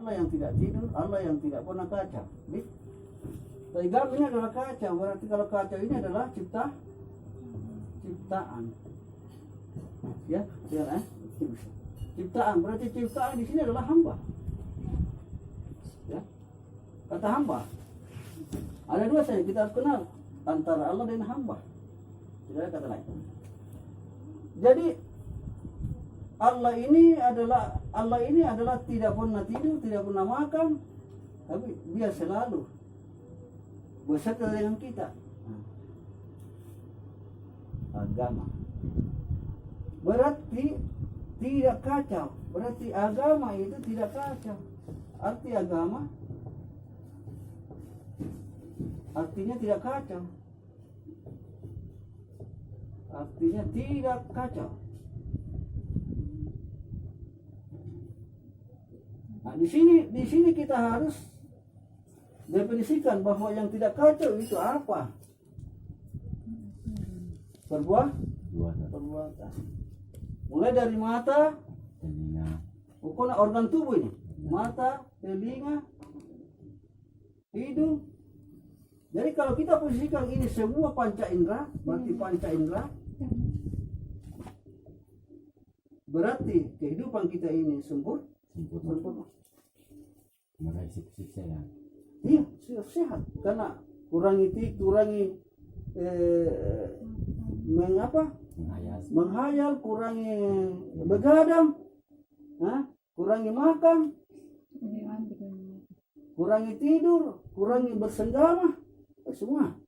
Allah yang tidak tidur, Allah yang tidak pernah kacau. Tapi gam ini adalah kacau, berarti kalau kacau ini adalah ciptaan. Ya, ciptaan, berarti ciptaan di sini adalah hamba. Ya, kata hamba. Ada dua saja kita harus kenal antara Allah dan hamba. Tidak ada kata lain. Jadi Allah ini adalah tidak pernah tidur, tidak pernah makan, tapi dia selalu beserta dengan kita. Agama berarti tidak kacau, berarti agama itu tidak kacau. Arti agama artinya tidak kacau, artinya tidak kacau. Nah, di sini kita harus definisikan bahwa yang tidak kacau itu apa? Perbuatan. Mulai dari mata, pokoknya organ tubuh ini, mata, telinga, hidung. Jadi kalau kita posisikan ini semua panca indera, berarti panca indera, berarti kehidupan kita ini sempurna. Iya, sudah sehat. Karena kurangi menghayal, kurangi begadang, kurangi makan, kurangi tidur, kurangi bersenggama, semua.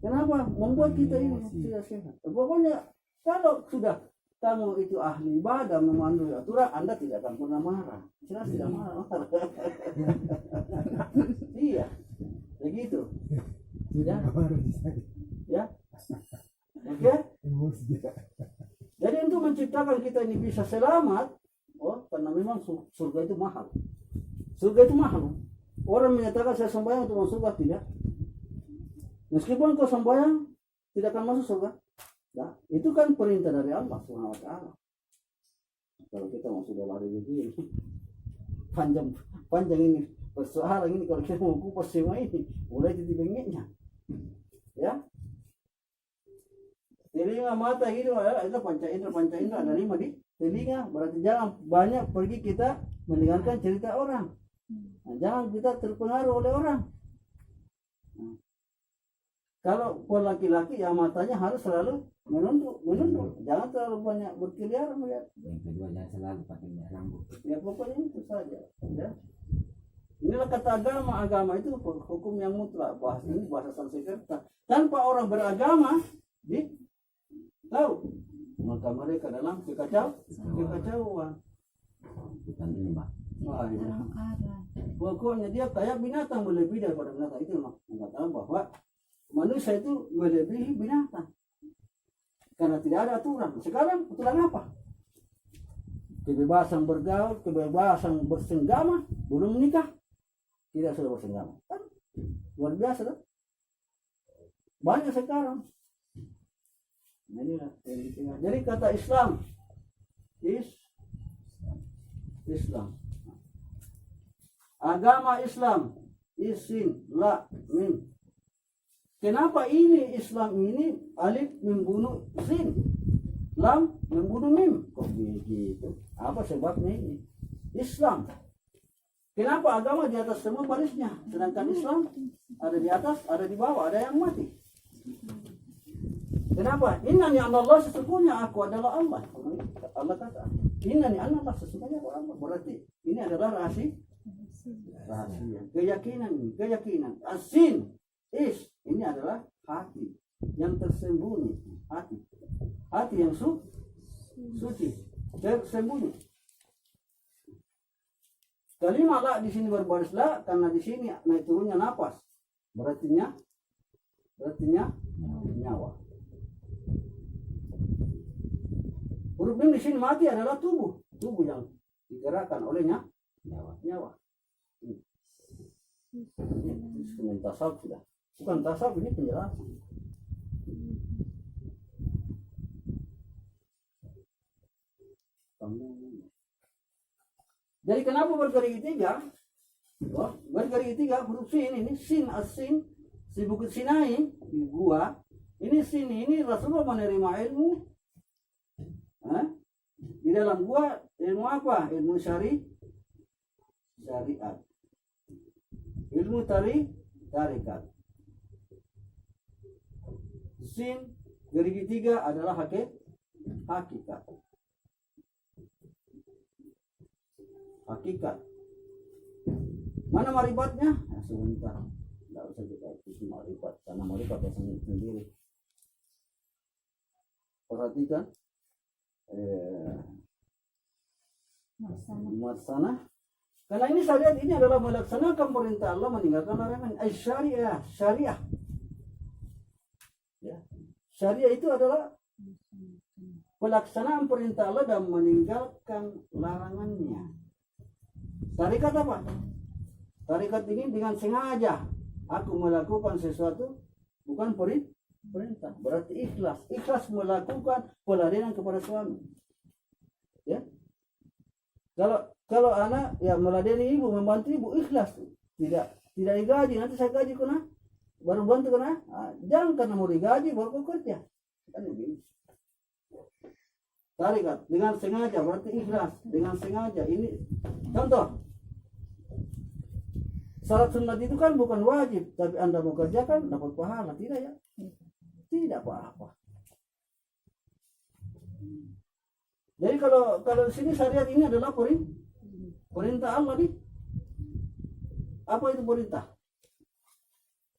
Kenapa? Membuat kita ini tidak sehat. Pokoknya kalau sudah kamu itu ahli ibadah, memandu aturan, Anda tidak akan pernah marah. Jelas tidak marah. Iya, begitu. Ya, ya. Oke. Jadi untuk menciptakan kita ini bisa selamat, karena memang surga itu mahal. Surga itu mahal. Orang menyatakan saya sembahyang untuk masuk surga, tidak. Meskipun kau sembahyang, tidak akan masuk surga. Nah, itu kan perintah dari Allah Subhanahu wa taala. Kalau kita mau sudah lari begini, panjang ini persoalan ini, kalau kita mau kupas semua ini, mulai titik bengeknya. Ya. Telinga, mata, hidung itu panca indera ada 5 di telinga. Berarti jangan banyak pergi kita mendengarkan cerita orang. Nah, jangan kita terpengaruh oleh orang. Nah, kalau laki-laki ya matanya harus selalu menunduk. Jangan terlalu banyak berkeliaran melihat. Yang kedua jangan selalu pakai minyak rambut. Ya pokoknya itu saja. Ya. Inilah kata agama itu hukum yang mutlak. Bahasa Sanskerta. Tanpa orang beragama tahu, maka mereka dalam kekacauan. Bukan ini, Mbak. Pokoknya dia kayak binatang, melebihi daripada binatang. Itu mengatakan bahwa manusia itu melebihi binatang karena tidak ada aturan. Sekarang aturan apa? Kebebasan bergaul, kebebasan bersenggama, belum menikah tidak sudah bersenggama. Kan luar biasa kan? Banyak sekarang. Nah, inilah. Jadi kata Islam Islam, agama Islam, isin, la, mim. Kenapa ini Islam ini alif membunuh sin, lam membunuh mim? Kok begitu? Apa sebabnya ini? Islam. Kenapa agama di atas semua barisnya, sedangkan Islam ada di atas, ada di bawah, ada yang mati? Kenapa? Innani anallah, sesungguhnya aku adalah Allah. Allah kata, innani anallah, sesungguhnya aku Allah. Berarti ini adalah rahasia. Keyakinan. Asin, ini adalah hati yang tersembunyi, hati yang suci, tersembunyi. Kalimat la di sini berbaris la karena di sini naik turunnya napas, berartinya nyawa. Huruf mim di sini mati adalah tubuh yang digerakkan olehnya nyawa. Ini tasawuf sudah. Bukan tasawuf, ini penjelasan. Jadi kenapa bergerigi tiga? Oh, bergerigi tiga huruf sin ini sin asin si bukit Sinai di gua ini sin ini Rasulullah menerima ilmu di dalam gua ilmu apa? Ilmu syariat, ilmu tarikat. Sin gerigi tiga adalah hakikat. Mana marifatnya? Nah, sebentar. Tidak usah kita ikuti marifat, karena marifat sendiri. Perhatikan. Muasana. Karena ini syariat ini adalah melaksanakan perintah Allah, meninggalkan larangan. Syariah. Ya. Syariah itu adalah pelaksanaan perintah Allah dan meninggalkan larangannya. Tarikat apa? Tarikat ini dengan sengaja aku melakukan sesuatu bukan perintah. Berarti ikhlas melakukan pelarian kepada suami. Ya. Kalau anak ya meladeni ibu, membantu ibu, ikhlas. Tidak digaji, nanti saya gaji kena baru bantu kena. Jangan karena mau digaji baru kerja. Kan ini. Tarikat dengan sengaja berarti ikhlas, dengan sengaja. Ini contoh. Salat sunat itu kan bukan wajib, tapi Anda mau kerjakan dapat pahala, tidak ya? Tidak apa-apa. Jadi kalau di sini syariat ini adalah perintah Allah nih. Apa itu perintah?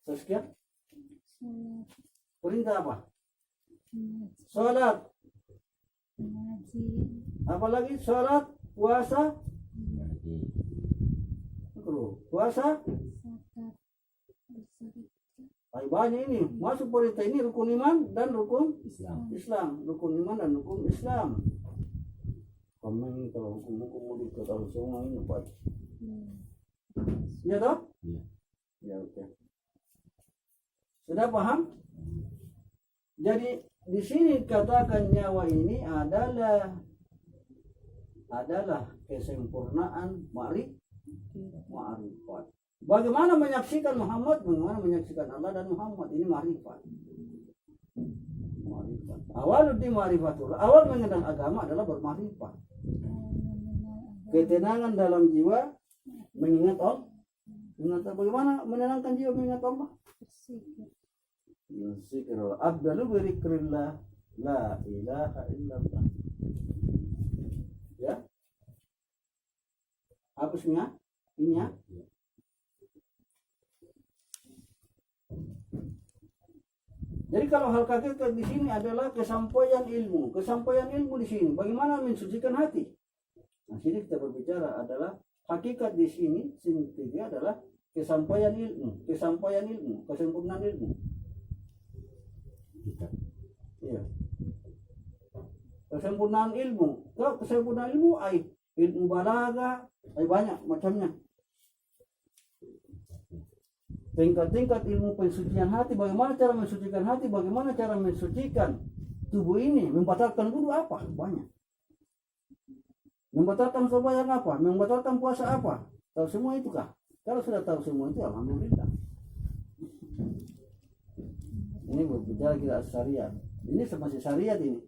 Sekian. Perintah apa? Salat. Apalagi salat, puasa, puasa. Banyak ini masuk perintah ini rukun iman dan rukun Islam. Rukun iman dan rukun Islam. Kamu kalau hukum kalau semua ini Pak. Ya toh? Iya. Ya oke. Sudah paham? Jadi di sini katakan nyawa ini adalah kesempurnaan ma'rifat. Bagaimana menyaksikan Muhammad, bagaimana menyaksikan Allah dan Muhammad, ini ma'rifat. Awaluddin ma'rifatul. Awal mengenal agama adalah berma'rifat. Ketenangan dalam jiwa mengingat Allah. Bagaimana menenangkan jiwa mengingat Allah? Zikr abdalu birikrillah la ilaha illallah. Ya. Hapusnya ini ya. Jadi kalau hal hakikat di sini adalah kesampaian ilmu di sini. Bagaimana mensucikan hati? Nah, sini kita berbicara adalah hakikat di sini intinya adalah kesampaian ilmu, kesempurnaan ilmu. Iya. Kesempurnaan ilmu. Kalau kesempurnaan ilmu ilmu balaga, banyak macamnya. Tingkat-tingkat ilmu pensucian hati, bagaimana cara mensucikan hati, bagaimana cara mensucikan tubuh ini, membatalkan wudu apa? Banyak. Membatalkan sembahyang apa? Membatalkan puasa apa? Tahu semua itu kah? Kalau sudah tahu semua itu, alhamdulillah. Ini berbicara kita syariat. Ini masih syariat ini.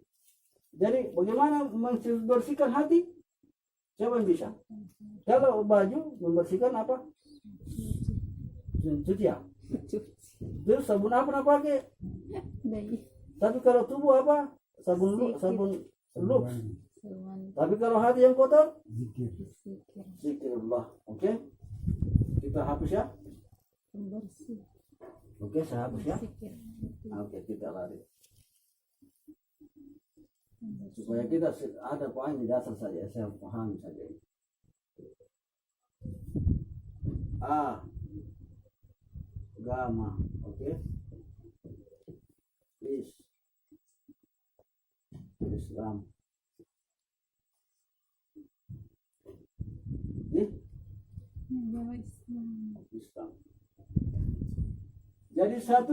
Jadi bagaimana membersihkan hati? Siapa yang bisa? Kalau baju membersihkan apa? Cuci ya. Terus sabun apa nak pakai? Tapi kalau tubuh apa? Sabun lux. Tapi kalau hati yang kotor? Zikirullah. Oke? Kita hapus ya. Oke, saya hapus ya. Oke, kita lari. Supaya kita ada poin di dasar saja, saya paham saja. Agama, oke? Islam. Islam. Jadi 1,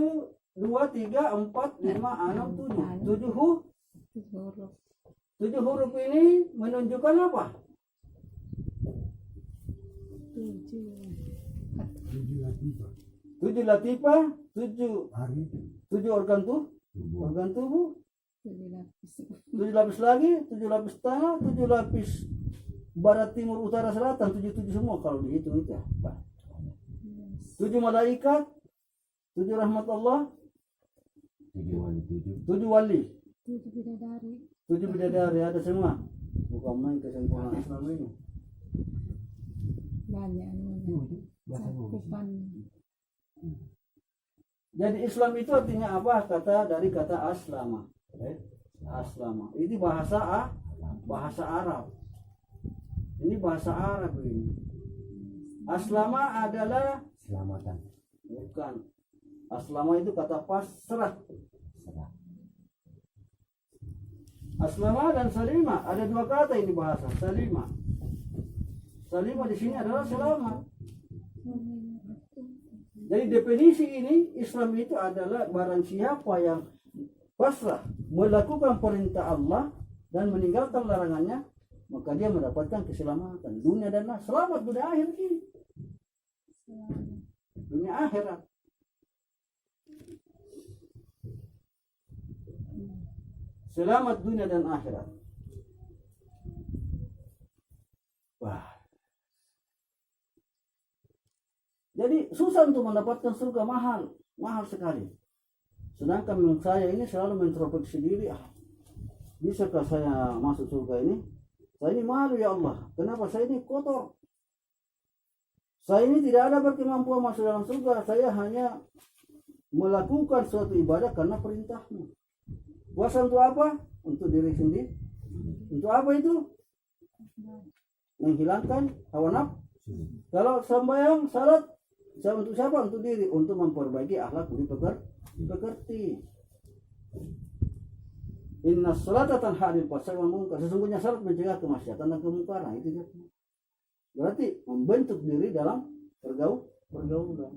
2, 3, 4, 5, 6, 7. 7 huruf ini menunjukkan apa? 7 latifah, 7 Hari 7 organ tubuh, 7 lapis lagi, 7 lapis tanah, 7 lapis barat, timur, utara, selatan, 7 semua kalau dihitung itu ya, Pak. 7 malaikat, 7 rahmat Allah, 7 wali, 7 bidadari ada semua. Bukan main kesempurnaan Islam ini. Banyak cakupan. Jadi Islam itu artinya apa? Dari kata aslama. Aslama. Ini bahasa Arab. Ini bahasa Arab ini. Aslama adalah Selamatan. bukan. Aslama itu kata pasrah. Aslama dan salima ada 2 kata ini bahasa. Salima di sini adalah selamat. Jadi definisi ini Islam itu adalah barang siapa yang pasrah melakukan perintah Allah dan meninggalkan larangannya, maka dia mendapatkan keselamatan dunia dan akhirat. Selamat dunia akhirat ini. Dunia akhirat. Selamat dunia dan akhirat. Wah. Jadi susah untuk mendapatkan surga, mahal sekali. Sedangkan saya ini selalu mengintrospeksi diri, bisakah saya masuk surga ini? Saya ini malu ya Allah. Kenapa saya ini kotor? Saya ini tidak ada berkemampuan masuk dalam surga. Saya hanya melakukan suatu ibadah karena perintahmu. Puasa untuk apa? Untuk diri sendiri. Untuk apa itu? Menghilangkan hawa nafsu. Kalau sembahyang, salat, untuk siapa? Untuk diri, untuk memperbaiki akhlak budi pekerti. Inna sholata tanha 'anil fahsya'i wal munkar. Sesungguhnya salat mencegah kemaksiatan dan kemungkaran. Itu dia. Berarti membentuk diri dalam pergaulan.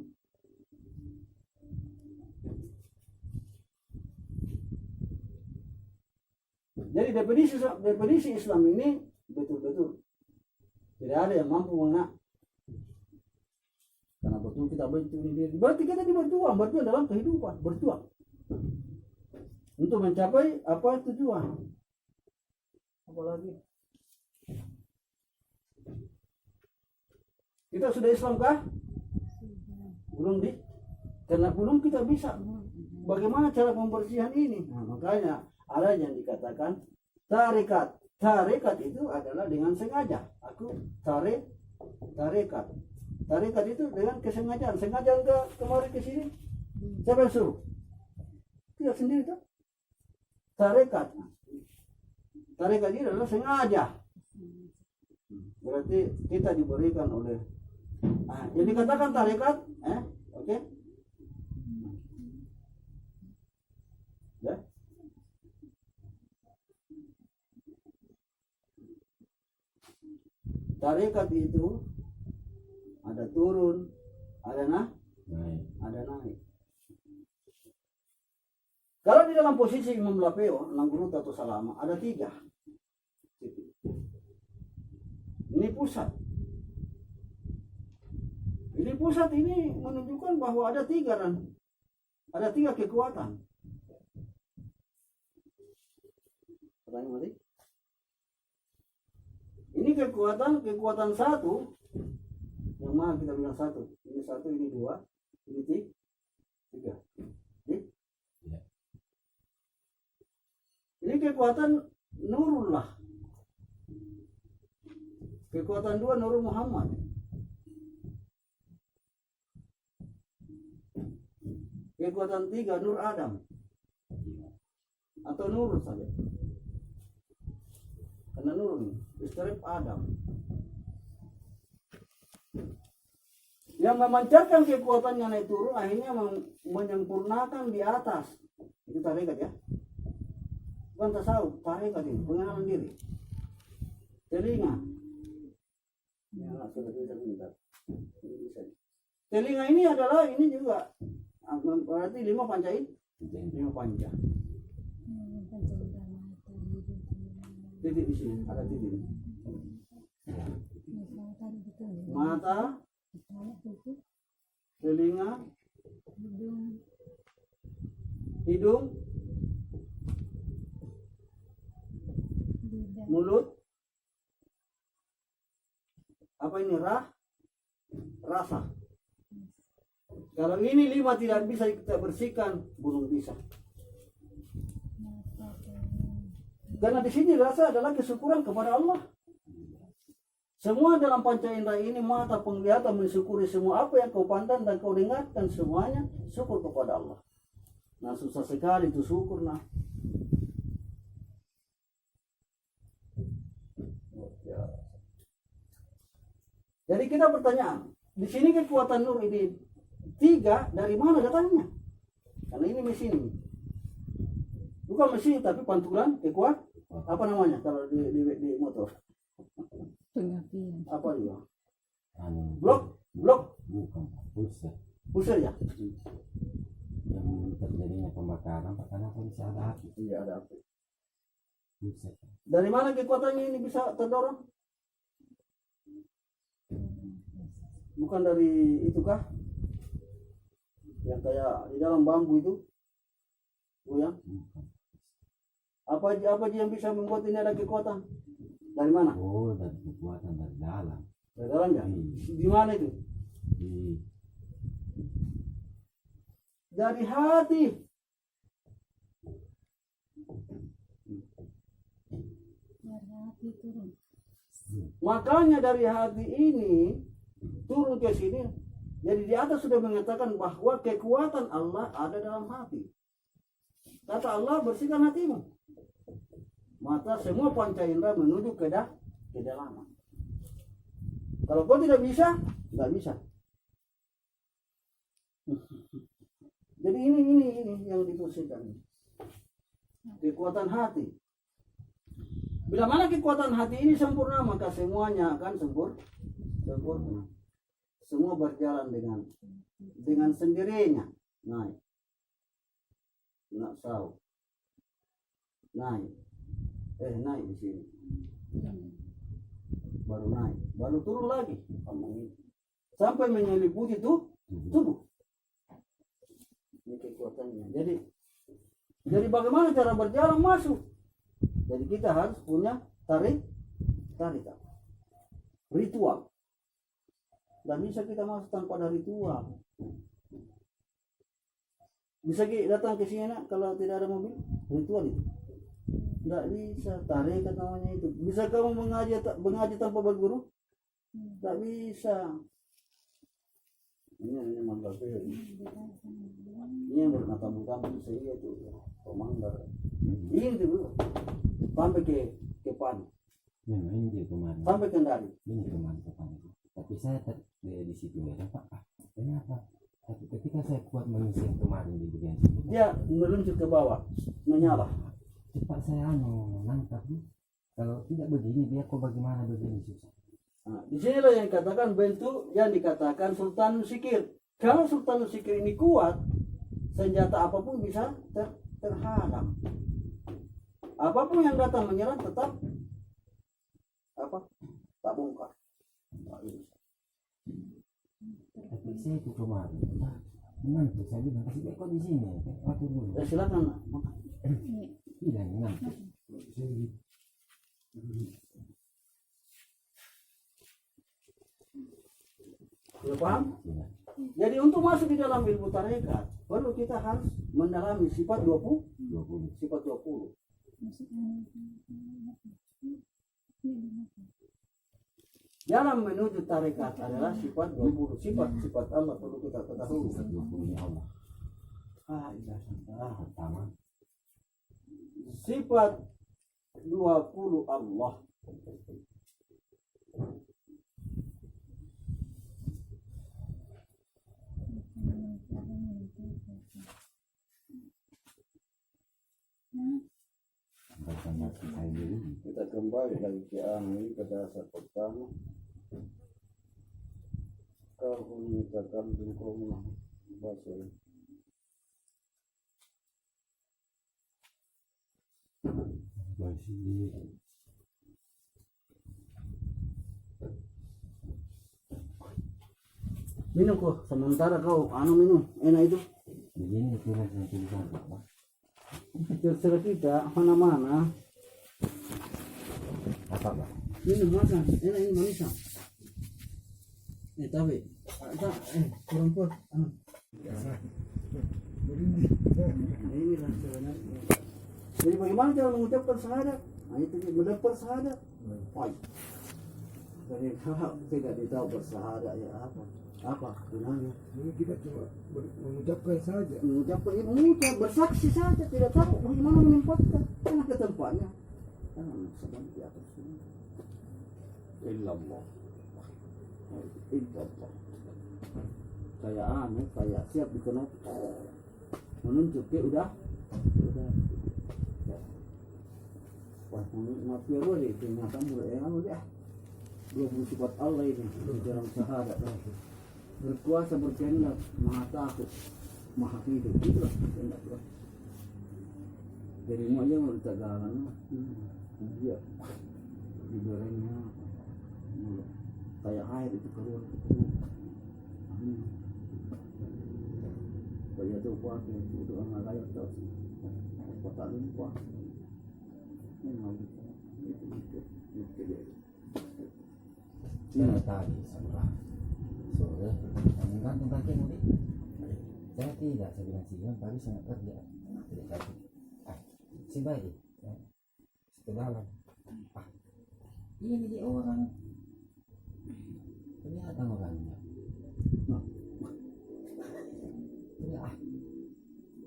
Jadi definisi Islam ini betul-betul tidak ada yang mampu mengenal. Karena betul kita bentuk diri. Berarti kita berjuang dalam kehidupan, berjuang untuk mencapai apa tujuan. Apalagi kita sudah Islam kah? Belum karena belum kita bisa. Bagaimana cara pembersihan ini? Nah, makanya ada yang dikatakan tarekat. Tarekat itu adalah dengan sengaja. Aku tarekat. Tarekat itu dengan kesengajaan. Sengaja enggak kemarin ke sini. Siapa yang suruh? Tidak sendiri kan? Tarekat. Tarekat ini adalah sengaja. Berarti kita diberikan oleh yang dikatakan tarekat, oke? Ya. Tarekat itu ada turun, ada naik. Kalau di dalam posisi Imam Lapeo, Nanggurut atau Salama, ada 3. Ini pusat. Ini pusat ini menunjukkan bahwa ada 3 dan ada 3 kekuatan. Pertanyaan tadi. Ini kekuatan 1. Yang mana kita bilang 1? Ini 1, ini 2, ini 3. Ini kekuatan Nurullah. Kekuatan 2 Nurul Muhammad. Kekuatan 3 Nur Adam. Atau Nur saja. Karena Nur istirib Adam. Yang memancarkan kekuatannya naik turun akhirnya menyempurnakan di atas. Itu tarekat ya. Bukan tasawuf, tarekat ini, pengenalan diri. Telinga. Ya, sudah bisa sebentar. Telinga ini adalah ini juga berarti 5 panca ini. 5 panca. Titik di sini, ada titik. mata, telinga, hidung, mulut, apa ini rasa. Kalau ini 5 tidak bisa kita bersihkan, belum bisa. Karena di sini rasa adalah kesyukuran kepada Allah. Semua dalam panca indera ini, mata, penglihatan, mensyukuri semua apa yang kau pandang dan kau dengarkan, semuanya syukur kepada Allah. Nah, susah sekali itu syukur, nah. Jadi kita pertanyaan, di sini kekuatan nur ini 3 dari mana datangnya? Karena ini mesin ini. Bukan mesin tapi pantulan kekuatan. Apa namanya kalau di motor? Pengapian. Apa dia? Blok Blok bukan pusat pusar ya? yang terjadinya pembakaran karena bisa ada api. Iya, ada api. Pusat Dari mana kekuatannya ini bisa terdorong? Bukan dari itu kah? Yang kayak di dalam bambu itu? Ya? bukan. Apa aja yang bisa membuat ini ada kekuatan? Dari mana? Oh, dari kekuatan dari dalam. Dari dalamnya? Di mana itu? Di Dari hati. Hati turun. Makanya dari hati ini turun ke sini. Jadi di atas sudah mengatakan bahwa kekuatan Allah ada dalam hati. Kata Allah, bersihkan hatimu. Maka semua panca indera menuju ke kedalaman. Kalau kau tidak bisa, nggak bisa. Jadi ini yang dipusingkan. Kekuatan hati. Bila mana kekuatan hati ini sempurna, maka semuanya akan sempurna. Semua berjalan dengan sendirinya. Naik saw. Naik di sini. Baru naik, baru turun lagi. Sampai menyeliputi tubuh. Ini kekuatannya. Jadi bagaimana cara berjalan masuk? Jadi kita harus punya tarikan. Ritual. Dan bisa kita masuk tanpa ada ritual. Bisa datang ke sini kalau tidak ada mobil, ritual itu. Tidak bisa, tarikat namanya itu. Bisa kamu mengaji tanpa berguru? Tidak bisa. Ini mangga ini yang berkata-kata saya itu pemanggar. Ini dulu sampai ke Pan. memang ini kemarin. Sampai Kendari. Ini kemarin ke Pan. Tapi saya di situ ya, Pak. Kenapa? Tapi ketika saya kuat mengisi kemarin di bagian sini, Dia meluncur ke bawah, menyala. cepat saya nangkap nih. Kalau tidak begini dia kok bagaimana begini susah. Nah, di sinilah yang dikatakan bentuk yang dikatakan Sultanul Sikir. Kalau Sultanul Sikir ini kuat, senjata apapun bisa terhadang. Apapun yang datang menyerang tetap tak bongkar. Tapi saya itu kemarin, menantu saya bilang kasih kok di sini, waktu dulu. Ya silakan. Bilang menantu. Sudah paham? Jadi untuk masuk di dalam ilmu tarekat, perlu kita harus mendalami sifat 20. Sifat 20. Dalam menuju tarekat adalah sifat 20. Sifat Allah perlu kita ketahui. Allah. Pertama, Sifat 20 Allah. Kita kembali lagi ke ini ke dasar pertama. Kau menyatakan dukungnya bahasa masih Minum kok, sementara kau minum, enak itu. Begini tulis yang tulisan Pak. Terserah kita, mana-mana. Apa Pak? Minum makan, enak ini manis. Tapi, kurang kuat. Inilah sebenarnya. Jadi bagaimana cara mengucapkan syahadat? Nah itu mendapat syahadat. Wah. Jadi kalau tidak tahu bersyahadat ya apa gunanya? Ini kita cuma mengucapkan saja. Mengucap bersaksi saja, tidak tahu bagaimana menempatkan karena ke tempatnya. Karena sedang di atas sini. Illallah. Illallah. Saya siap dikenal. Menunjuk dia udah. Wah, maaf ya bro, ternyata mulai udah 20 sifat Allah ini di dalam syahadat. Berkuasa, berkehendak, maha takut, maha hidup. Itulah kehendak Tuhan. Dari aja mau ditagalan, dia digorengnya kayak air itu keluar. Kaya itu kuat, itu orang kaya terus. Kota lupa. Saya tadi sama sore menggantung kaki mudik. Saya tidak, saya bilang siang tapi saya kerja tidak kaki. Si bayi ke dalam. Ini dia orang. Ternyata orangnya.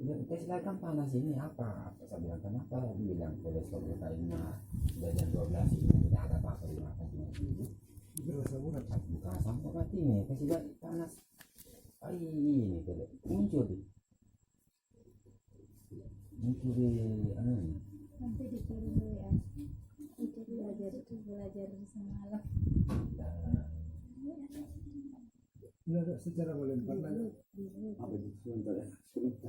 Kita silakan panas ini apa? Saya bilang kenapa? Dia bilang kolesterol proteinnya dari 12 ini tidak ada apa-apa dimakan cuma itu. Bukan sampai mati nih, kasih balik panas. Ini tuh muncul di Nanti dikirim ya. Itu belajar semalam. Tidak secara melempar lagi. Apa itu sebentar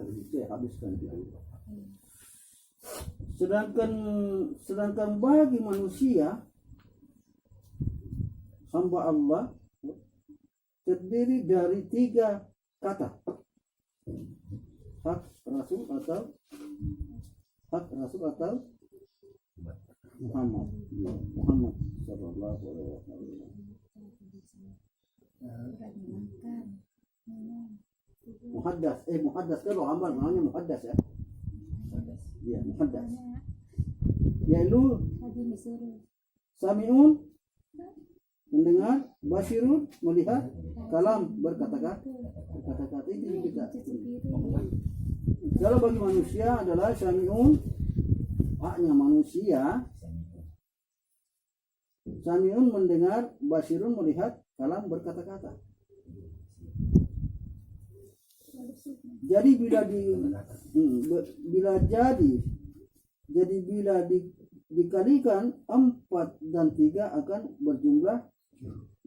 itu ya habiskan dulu. Sedangkan bagi manusia hamba Allah terdiri dari 3 kata. Hak Rasul atau Muhammad sallallahu alaihi wasallam. Muhaddas kalau amal namanya muhaddas ya. Iya, muhaddas. Yaitu sami'un mendengar, basirun melihat, kalam berkata-kata itu kita. Kalau bagi manusia adalah sami'un, haknya manusia. Sami'un mendengar, basirun melihat, kalam berkata-kata. Jadi bila dikalikan 4 dan 3 akan berjumlah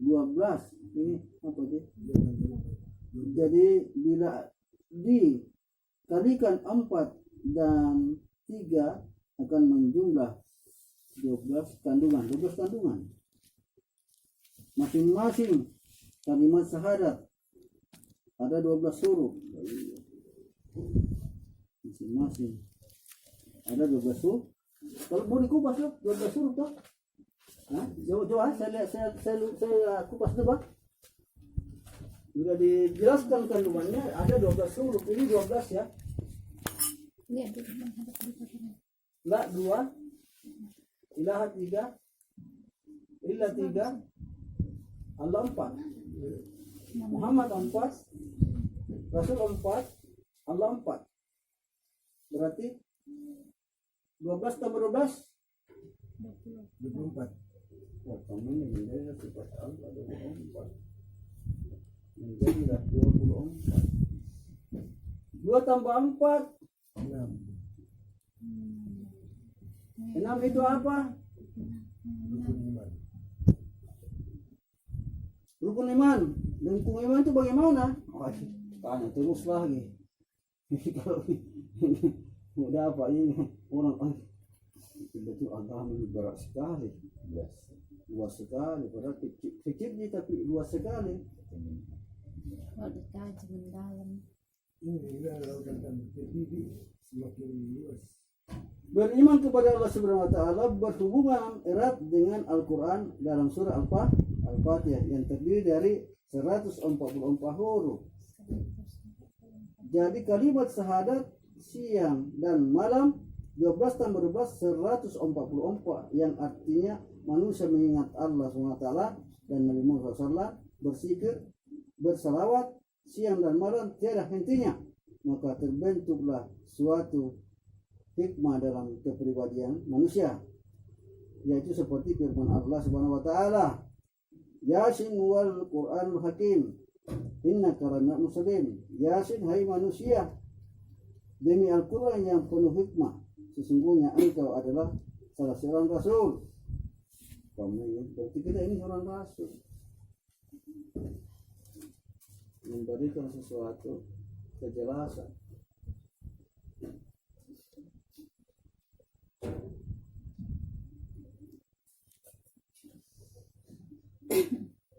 12. Ini apa sih? Jadi bila dikalikan 4 dan 3 akan menjumlah 12 kandungan. Masing-masing kalimat syahadat ada 12 huruf. Masing-masing ada 12 huruf. Kalau mau dikupas 12 huruf tuh. Nah, coba saya kupas dulu. Bila dijelaskan kandungannya ada 12 huruf. Ini 12 ya. La 2, ilaha 3, illa 3, Allah 4, Muhammad 4, Rasul 4, Allah 4. Berarti 12 tambah 12 24. Wah, kamu ini menjadi sifat Allah 24. Menjadilah 24. 2 tambah 4 6 itu apa? Rukun iman. Rukun iman itu bagaimana? Oh, tanya terus lagi. Kalau udah apa ini orang betul agama ini berat sekali. Luas sekali. Padahal kecil tapi luas sekali. kalau dikaji mendalam. Ini lautan tinggi semakin luas. Beriman kepada Allah Subhanahu wa taala berhubungan erat dengan Al-Qur'an dalam surah Al-Fatihah yang terdiri dari 144 huruf. Jadi kalimat syahadat siang dan malam 12 tambah 12 144 yang artinya manusia mengingat Allah SWT dan Nabi Muhammad SAW, berzikir, bersalawat siang dan malam tiada hentinya, maka terbentuklah suatu hikmah dalam kepribadian manusia, yaitu seperti firman Allah Subhanahu wa taala, Yasin wal Qur'anul Hakim innaka laminal mursalin. Yasin, hai manusia, demi Al-Quran yang penuh hikmah, sesungguhnya engkau adalah salah seorang rasul. Berarti kita ini seorang rasul, memberikan sesuatu kejelasan.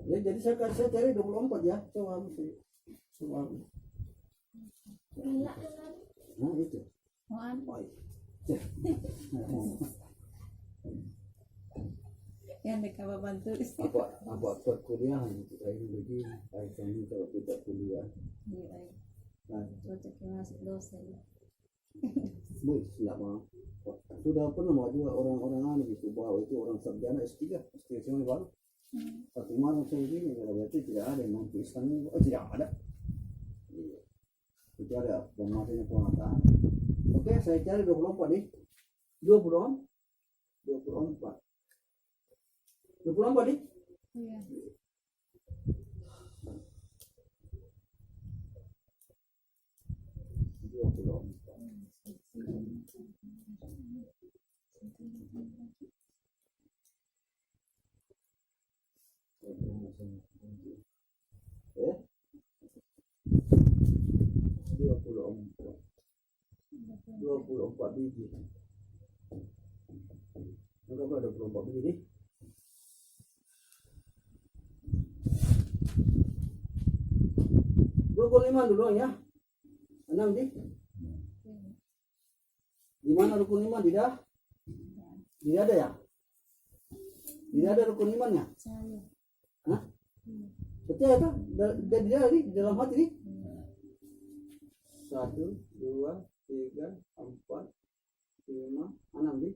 Ya, jadi saya cari 24 ya, coba nah itu Yang dekat bantu apa perkuliahan itu kayak begini, kayak ini kalau kita kuliah. Nah, cocok masuk dosen. Tidak mau. Sudah pernah mau juga orang-orang gitu bahwa itu orang sarjana S3 semua baru. Tapi malam saya begini, berarti tidak ada yang mampu Islam ini. Oh, tidak ada. Tidak ada pematanya pengataan. Oke, saya cari 24 nih. 24 nih. Iya. Eh? 24 biji. Berapa 24 biji nih? Rukun iman dulu ya. 6 di. Di mana rukun iman? Tidak ada ya? Tidak ada rukun imannya. Saya. Hah? Percaya tak? Di dalam hati nih. 1, 2, 3, 4, 5, 6 di.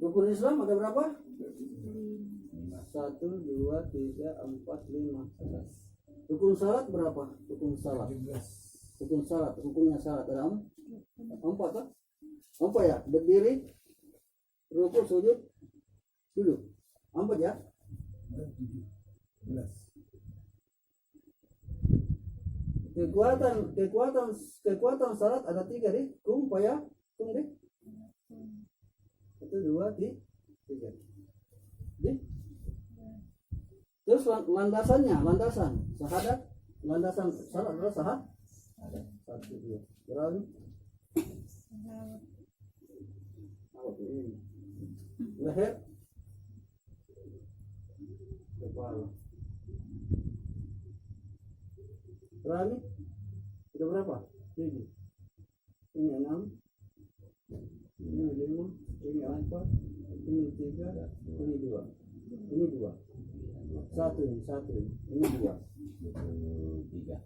Rukun Islam ada berapa? 1, 2, 3, 4, 5, 11. Rukun salat berapa? Rukun salat. Rukunnya salat ada 4 kan? 4 ya? Berdiri, rukun, sujud, duduk. 4 ya? 17. Kekuatan salat ada 3 deh. Kum deh. 1, 2, 3. Deh. Terus landasan syahadat, landasan salat adalah syahadat. 1, 2. Berapa? Leher, kepala. Berani? Sudah berapa? 7. Ini 6. Ini 5. Ini 4. Ini 3. Ini 2. Ini 2. 1 ini. Ini 2. 3.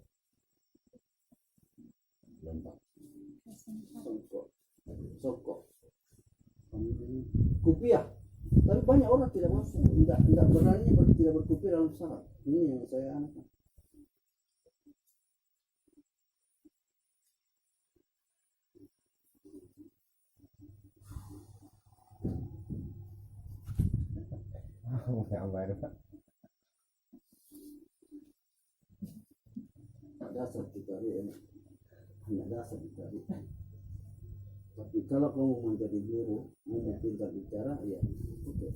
Sokok. Kupiah. Tapi banyak orang tidak masuk, tidak berani tidak berkupiah dalam salat. Ini yang saya anakkan. Dasar dicari enak. Hanya dasar dicari. Tapi kalau kamu menjadi guru, mau pintar bicara, ya oke.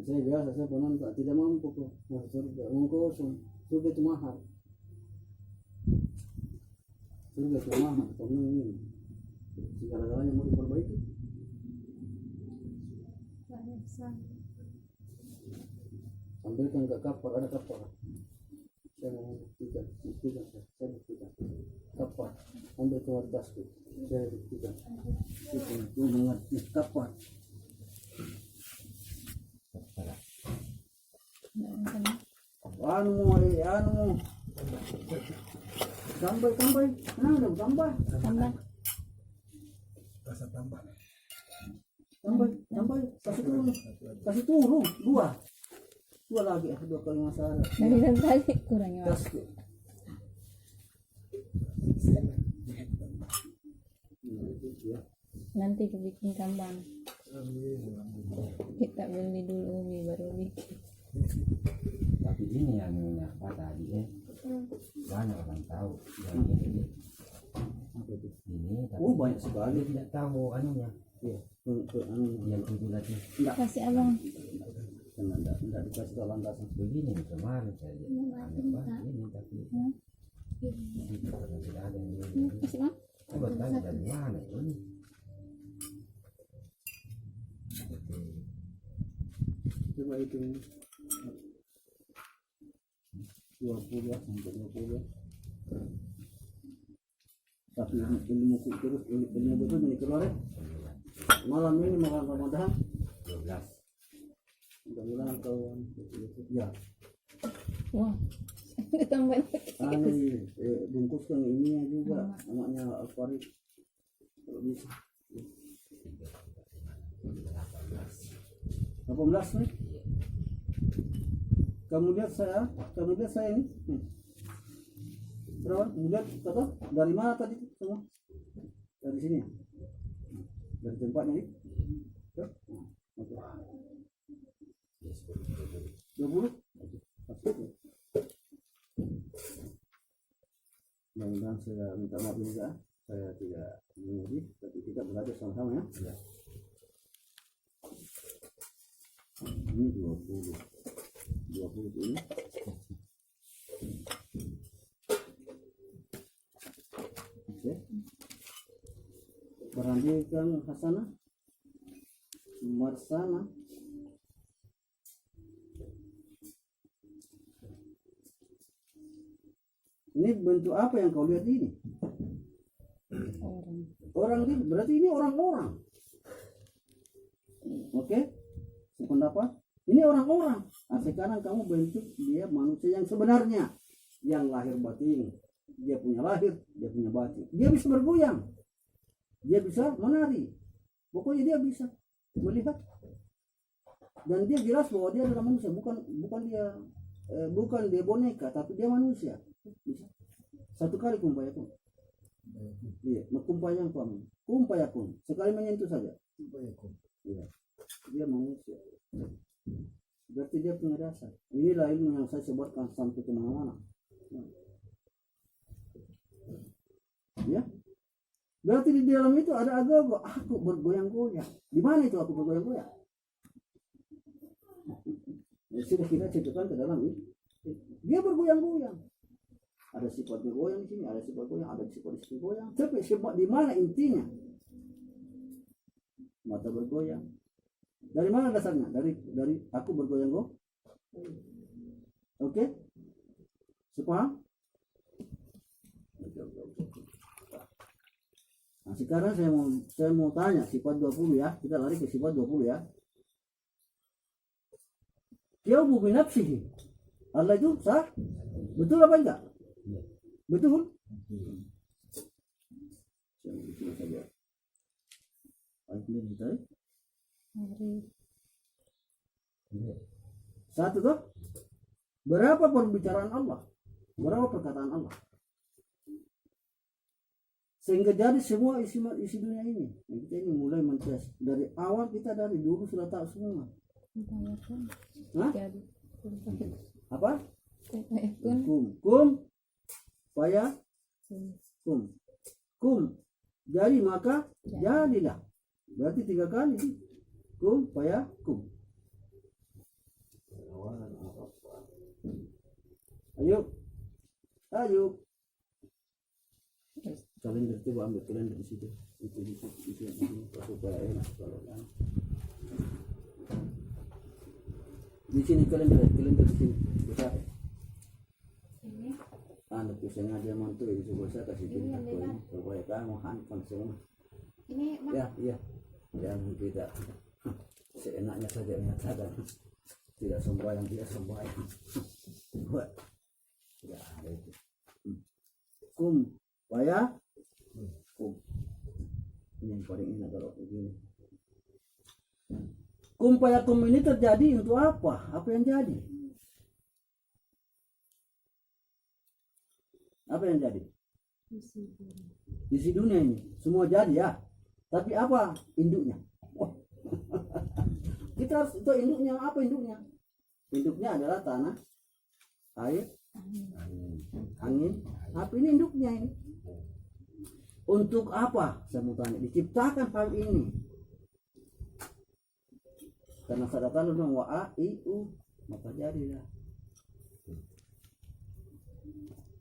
Saya biasa, saya pernah tidak mampu kok masuk surga, mau kosong, surga itu mahal. surga kemana atau ini segala-galanya mau diperbaiki. Ambilkan ke kapal, ada kapal. Saya mau buktikan, saya buktikan. Kapal, ambil keluar tasku, saya buktikan. Itu mengerti kapal. Anu, tambah, kenapa dong tambah? Rasa tambah. Tambah, kasih turun, dua lagi, 2 kali masalah. Dari tadi kurangnya Mas. Tasku. Nanti kebikin kambang. Kita beli dulu umi baru bikin. Tapi ini yang apa tadi banyak orang tahu yang ini tapi Banyak sekali. dia tidak tahu anunya Iya, yang tujuh lagi Kasih abang. enggak dikasih tahu lantasan. begini kemarin saya aneh banget ini tapi itu karena tidak ada yang ini Kasih bang. bertanya dari mana ini Coba hitung 20 sampai 20. Tapi ilmu terus ilmu betul ini keluar ya. Malam ini malam Ramadan 12 mudah-mudahan kawan ya Wah. Ditambahin. bungkuskan ininya juga namanya Al-Farid kalau bisa 18 nih. Kamu lihat saya ini berapa? Lihat kata dari mana tadi semua? Dari sini. Dari tempatnya ini. Oke. 20. Mudah-mudahan saya minta maaf juga. Saya tidak menguji, tapi kita belajar sama-sama ya. Ini 20 ini. Oke. Perhatikan Hasanah, Marsana, ini bentuk apa yang kau lihat ini? Orang ini berarti ini orang-orang. Oke, sependapat. Ini orang-orang. Nah, sekarang kamu bentuk dia manusia yang sebenarnya, yang lahir batin. Dia punya lahir, dia punya batin. Dia bisa bergoyang, dia bisa menari. Pokoknya dia bisa melihat. Dan dia jelas bahwa dia adalah manusia, bukan dia boneka, tapi dia manusia. Bisa. Satu kali kumpayakun. Iya, kumpayakun. Sekali menyentuh saja. Iya. Dia manusia. Berarti dia punya dasar. Inilah ilmu yang saya sebutkan sampai kemana-mana. Ya. Berarti di dalam itu ada agak aku bergoyang-goyang. Di mana itu aku bergoyang-goyang? Sudah kita ceritakan ke dalam itu. Dia bergoyang-goyang. Ada sifat bergoyang di sini, ada sifat goyang, ada sifat goyang. Tapi di mana intinya? Mata bergoyang. Dari mana dasarnya? Dari aku bergoyang go. Oke? Sepaham? Nah, sekarang saya mau tanya sifat 20 ya. Kita lari ke sifat 20 ya. Jauh binafsihi. Allah itu sah? Betul apa enggak? Betul? Saja. Satu tuh. Berapa perbicaraan Allah? Berapa perkataan Allah? Sehingga jadi semua isi dunia ini. Kita ini mulai mentes. Dari awal kita dari dulu sudah tahu semua. Hah? Apa? Kum. Paya. Kum. Jadi maka jadilah. Berarti 3 kali. Kum, paya, kum. Ayo. kalender coba ambil kalender di situ, itu di sini supaya enak kalau kan. Di sini kalender di sini besar. Anu tulisannya dia mantu itu bisa kasih Ini yang pintu lebar. supaya kamu handphone semua. Ini mak. Ya, iya. Yang tidak seenaknya saja menyatakan tidak sembahyang, tidak sembahyang. Buat ya ada itu. Kum, payah. Kum. Ini yang paling enak kalau begini. Kum payah kum ini terjadi untuk apa? Apa yang jadi? Apa yang jadi? Isi dunia ini semua jadi ya. Tapi apa induknya? Wah. Kita harus itu induknya apa induknya? Induknya adalah tanah, air, angin. Apa ini induknya ini? Untuk apa? Saya mau tanya. Diciptakan hal ini. Karena saya tahu dong wa a i u maka jadilah.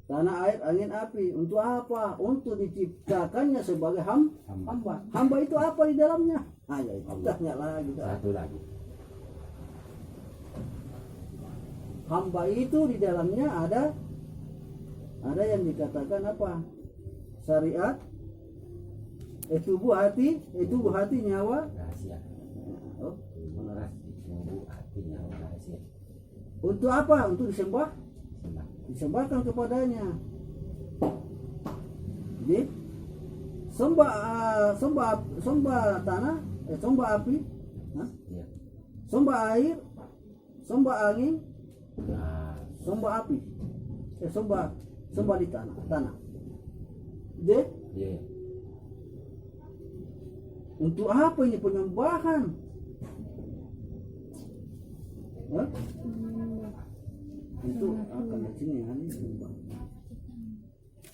Tanah, air, angin, api. Untuk apa? Untuk diciptakannya sebagai hamba. Hamba itu apa di dalamnya? Ayo, tanya lagi. Satu lagi. Hamba itu di dalamnya ada yang dikatakan apa? Syariat, tubuh hati, nyawa. Rahasia. Oh, Tubuh hati nyawa rahasia. untuk apa? Untuk disembah. Sembah. Disembahkan kepadanya. Jadi sembah tanah, sembah api, Iya. sembah air, sembah angin, Nah, sembah api, sembah di tanah. Jadi iya. untuk apa ini penyembahan? Hah? Itu akan di sini ini sembah.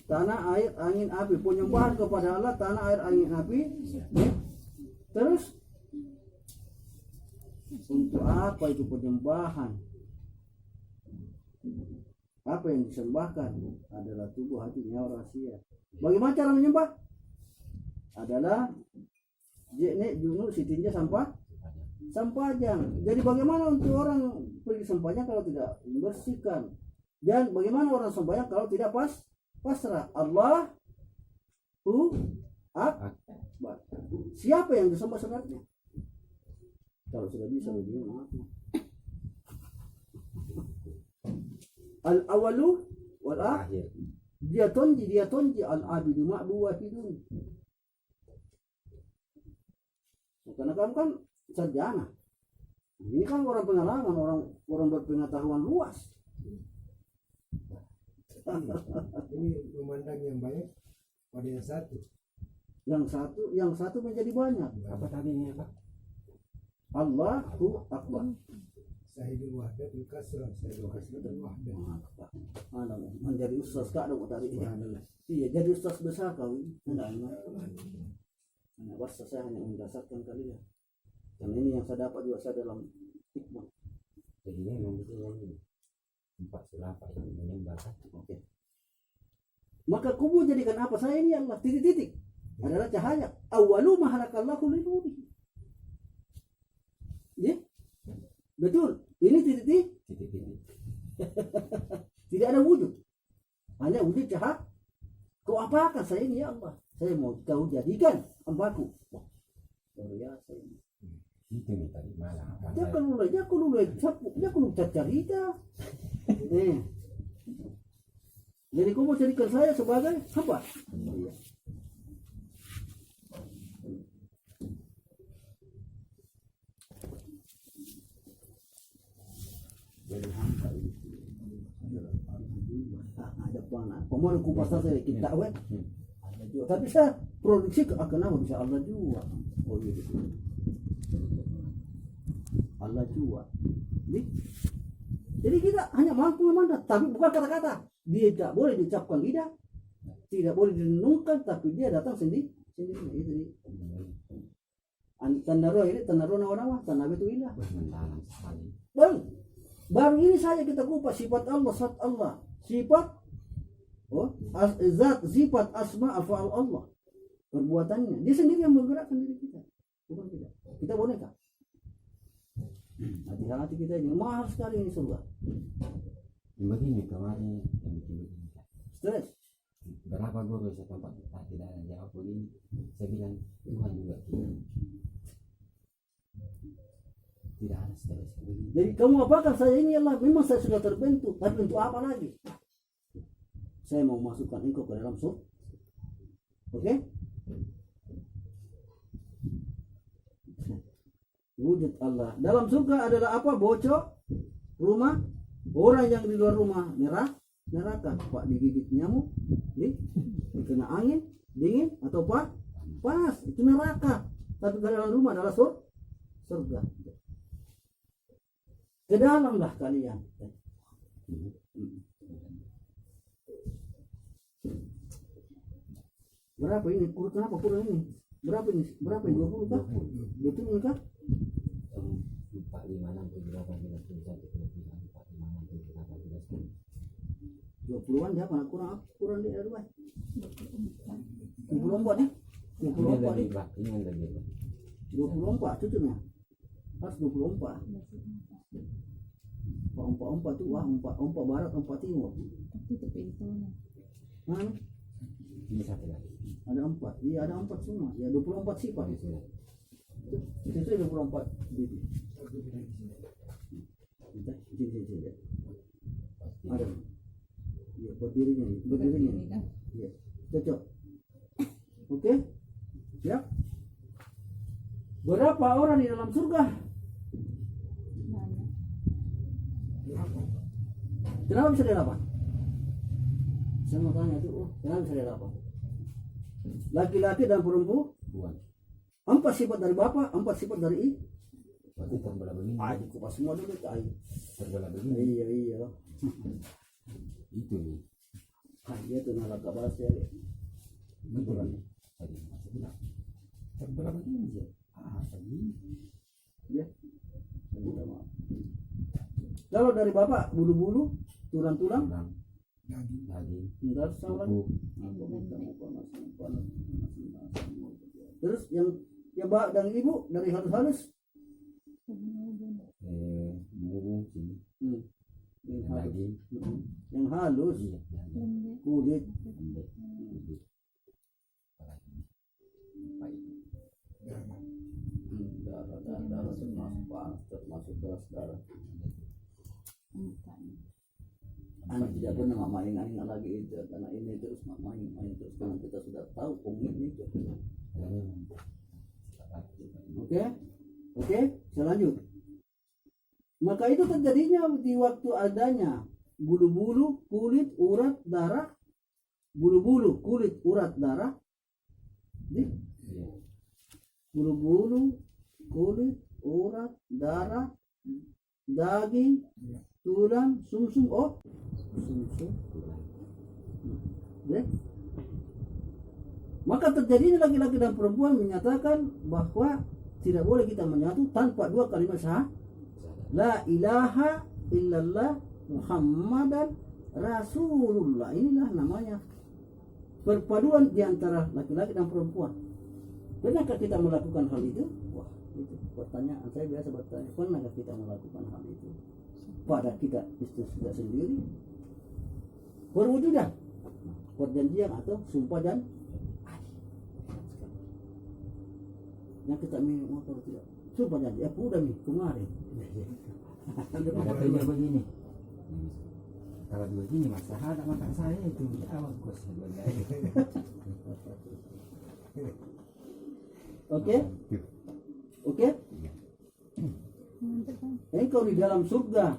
Tanah, air, angin, api, penyembahan kepada Allah, tanah, air, angin, api. Ya. Terus untuk apa itu penyembahan? Apa yang disembahkan adalah tubuh, hati, nyawa, rahasia. Bagaimana cara menyembah? Adalah jekne junuk sitinja sampajang. Jadi bagaimana untuk orang pergi sampajang kalau tidak membersihkan? Dan bagaimana orang sembahyang kalau tidak pasrah? Allah Akbar. Siapa yang disembah sebenarnya? Kalau sudah bisa begini, maaf. Al-awalu wal akhir. Akhir. Dia tonji al-abidu ma'bu wahidun. Karena kamu kan sarjana. Ini kan orang pengalaman, orang berpengetahuan luas. Ini memandang yang banyak pada yang satu. Yang satu menjadi banyak. Apa tadi ini apa? Allahu Akbar. Sahidul wahdatul kasrah, sahidul kasratul wahdah. Mana menjadi ustaz kak dong tadi. Iya, jadi ustaz besar kau. Enggak. Hanya bahasa saya hanya mendasarkan kalian. Dan ini yang saya dapat juga saya dalam hikmah. Jadi ini memang betul ini. 4 sulapa yang menyembah satu. Oke. Maka kubur jadikan apa? Saya ini Allah titik-titik adalah cahaya. Awalu mahalakallahu linuri. Ya? Betul. Ini titik-titik. Titik-titik. Tidak ada wujud. Hanya wujud cahaya. Kau apakan saya ini ya Allah? Saya mau kau jadikan hambaku. Wah, luar biasa ini. Itu nih tadi malam. Jangan lu cerita. Jadi kau mau jadikan saya sebagai hamba? Iya. Jadi hamba ini. Ada mana? Pemohon kupas saya kita wet. Tapi saya produksi akan apa bisa Allah juga. Oh iya. Allah juga. Jadi kita hanya mampu memandang, tapi bukan kata-kata. Dia tidak boleh diucapkan lidah, tidak boleh direnungkan, tapi dia datang sendiri. Itu tanda roh ini, tanda roh nama, tanda itu ilah. Baru ini saja kita kupas sifat Allah, sifat zat sifat asma afal Allah, perbuatannya dia sendiri yang menggerakkan diri kita, bukan kita boneka. Hati-hati kita ini mahal sekali ini surga. Begini kemarin yang bikin begini. Stres. Berapa guru saya tempat tidak ada jawab begini. Saya bilang Tuhan juga tidak ada stres begini. Jadi kamu apakah saya ini Allah memang saya sudah terbentuk, tapi untuk apa lagi? Saya mau masukkan engkau ke dalam surga. Oke? Wujud Allah. Dalam surga adalah apa? Bocor, rumah, orang yang di luar rumah neraka. Pak digigit nyamuk, dikena angin, dingin atau panas, itu neraka. Tapi ke dalam rumah adalah surga. Ke dalamlah kalian. Berapa ini? Kenapa kurang ini? Berapa ini? 20 kah? Betul kah? 4, 5, 6, 7, 8, 9, 10, 11, 12, 13, 14, 15, 16, 20-an dia apa? Kurang dia ada 24 nih. 24 nih. ini yang lebih 24 tutupnya. Pas 24. Empat tuh wah, empat barat, empat timur. Tutup pintunya. Mana? ini satu lagi. Ada 4. Iya ada 4 semua. Ya 24 sifat itu. Itu 24 bibit. Kita ada. Ya berdirinya. Ya. Cocok. Oke? Siap? Berapa orang di dalam surga? Kenapa bisa ada 8? Saya mau tanya tuh, kenapa bisa ada 8? Laki-laki dan perempuan. 4 sifat dari bapak, 4 sifat dari ibu. Berarti terbelah begini. Ayo kupas semua dulu ke ayo. Terbelah begini. Iya. Itu nih. Dia tuh neraka bahasa ya. Betul kan? Tadi masih bilang. Terbelah begini sih. Begini. Ya. Maaf. Kalau dari bapak bulu-bulu, tulang-tulang, Daging. entar salah. Terus yang bapak dan ibu dari halus-halus. Bumbu sini. Yang halus. Daging. Yang halus. Iya. Kulit. Lembek. Kulit. Darah termasuk keras darah. Anak tidak pernah main-main lagi itu karena ini terus main terus karena kita sudah tahu komitmen itu. Oke, saya lanjut. Maka itu terjadinya di waktu adanya bulu-bulu, kulit, urat, darah, bulu-bulu, kulit, urat, darah, bulu-bulu, kulit, urat, darah, daging, tulang, sumsum, sumsum, maka terjadinya laki-laki dan perempuan menyatakan bahwa tidak boleh kita menyatu tanpa 2 kalimat syahadat. La ilaha illallah Muhammadan Rasulullah. Inilah namanya perpaduan di antara laki-laki dan perempuan. Pernahkah kita melakukan hal itu? Wah, itu pertanyaan saya biasa bertanya. Pernahkah kita melakukan hal itu pada kita sudah sendiri? Perwujudan, perjanjian atau sumpah dan yang kita minum motor tidak sumpah janji. Udah nih kemarin. Katanya begini. Kalau begini masalah makan saya itu awal kos Oke. Engkau di dalam surga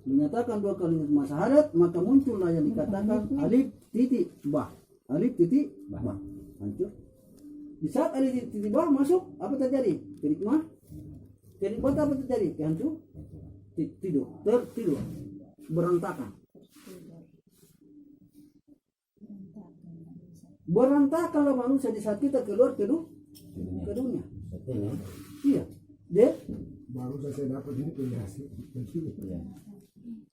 menyatakan 2 kalimat syahadat, maka muncullah yang dikatakan alif titik bah. Alif titik bah. Hancur. Di saat alif titik bah masuk, apa terjadi? Kerikmah. Kerikmah apa terjadi? Hancur. Tertidur. Berantakan. Berantakanlah manusia di saat kita keluar ke dunia. Iya. Dia baru saya dapat ini penjelasan.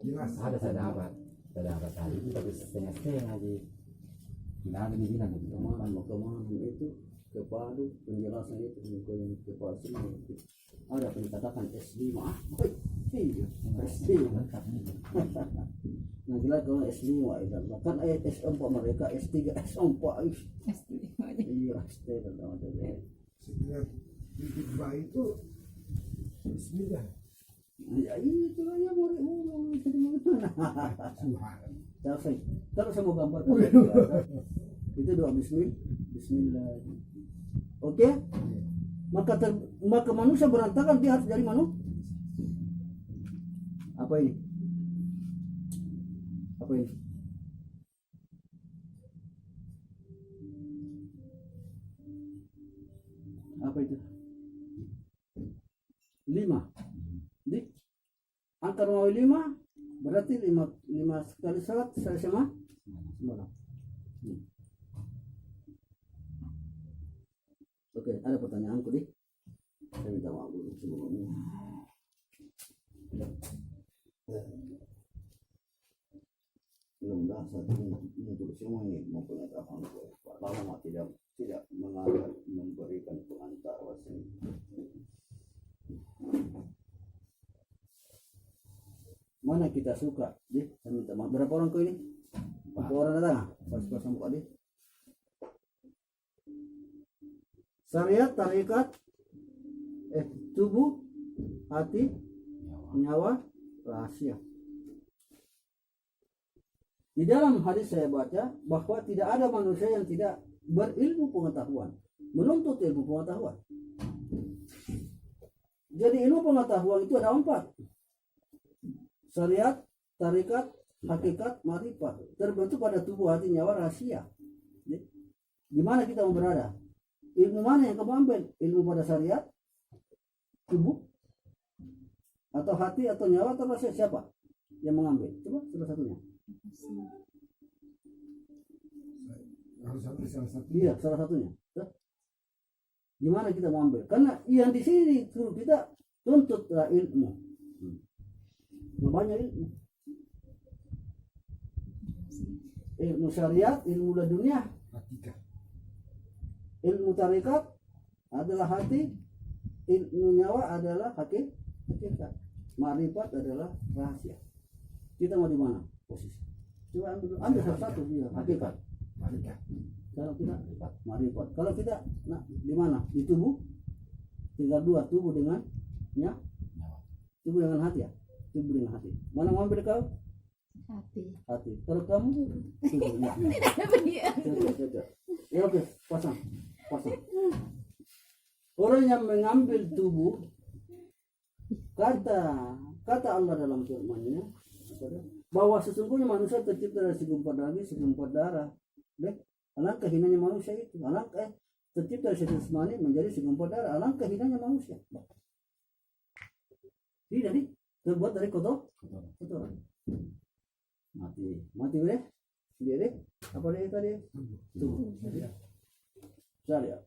Jelas. Ada saya dapat. Tidak ada kali itu tapi setengah-setengah aja. Tidak ada bilang gitu. Kemahan itu kepada penjelasan itu mungkin kepada semua itu. Ada yang dikatakan S5 iya S5 Lengkap nih. nah jelas kalau S5 itu kan S4 mereka S3 S4 iya S3 dan Setiap titik bayi itu Bismillah. ya itu lah ya boleh itu gimana kalau saya mau gambarkan itu doa Bismillah oke. Maka manusia berantakan dia harus dari mana? Apa ini? Apa ini? Apa itu? 5. Di angka Romawi 5 berarti 5 kali 100 sama 9. Oke, ada pertanyaanku deh. Saya minta maaf dulu sebelumnya. Mudah-mudahan saat ini untuk semua ini mempengetahuan Pak Lama tidak mengajar memberikan pengantar wasit. Mana kita suka deh? Saya minta maaf. Berapa orang kau ini? 4 orang datang? Pas sampai deh. Syariat, tarikat, tubuh, hati, nyawa, rahasia. Di dalam hadis saya baca bahwa tidak ada manusia yang tidak berilmu pengetahuan, menuntut ilmu pengetahuan. Jadi ilmu pengetahuan itu ada 4. Syariat, tarikat, hakikat, marifat. Terbentuk pada tubuh, hati, nyawa, rahasia. Di mana kita mau berada? Ilmu mana yang kamu ambil? Ilmu pada syariat, tubuh, atau hati, atau nyawa, atau rahasia? Siapa yang mengambil? Coba salah satunya. Harus ambil salah satu. Iya, salah satunya. Di mana kita mau ambil? Karena yang di sini suruh kita tuntutlah ilmu. Namanya ilmu. Ilmu syariat, ilmu dunia. Hakika. Ilmu tarikat adalah hati, ilmu nyawa adalah hakikat, marifat adalah rahasia. Kita mau di mana posisi? Coba ambil satu-satu dia hakikat. Kalau kita marifat, kalau kita di mana? Di tubuh. Tinggal 2, tubuh dengan nyawa. Tubuh dengan hati ya. Tubuh dengan hati. Mana mau ambil kau? Hati. Kalau kamu tubuhnya. Ya oke, pasang. Orang yang mengambil tubuh kata Allah dalam firman-Nya bahwa sesungguhnya manusia tercipta dari segumpal daging, segumpal darah. Alangkah hinanya manusia itu. Tercipta dari setetes mani menjadi segumpal darah. Alangkah hinanya manusia. Jadi terbuat dari kotoran. Mati boleh? Dia deh. Apa dia tadi? Tuh. Syariat.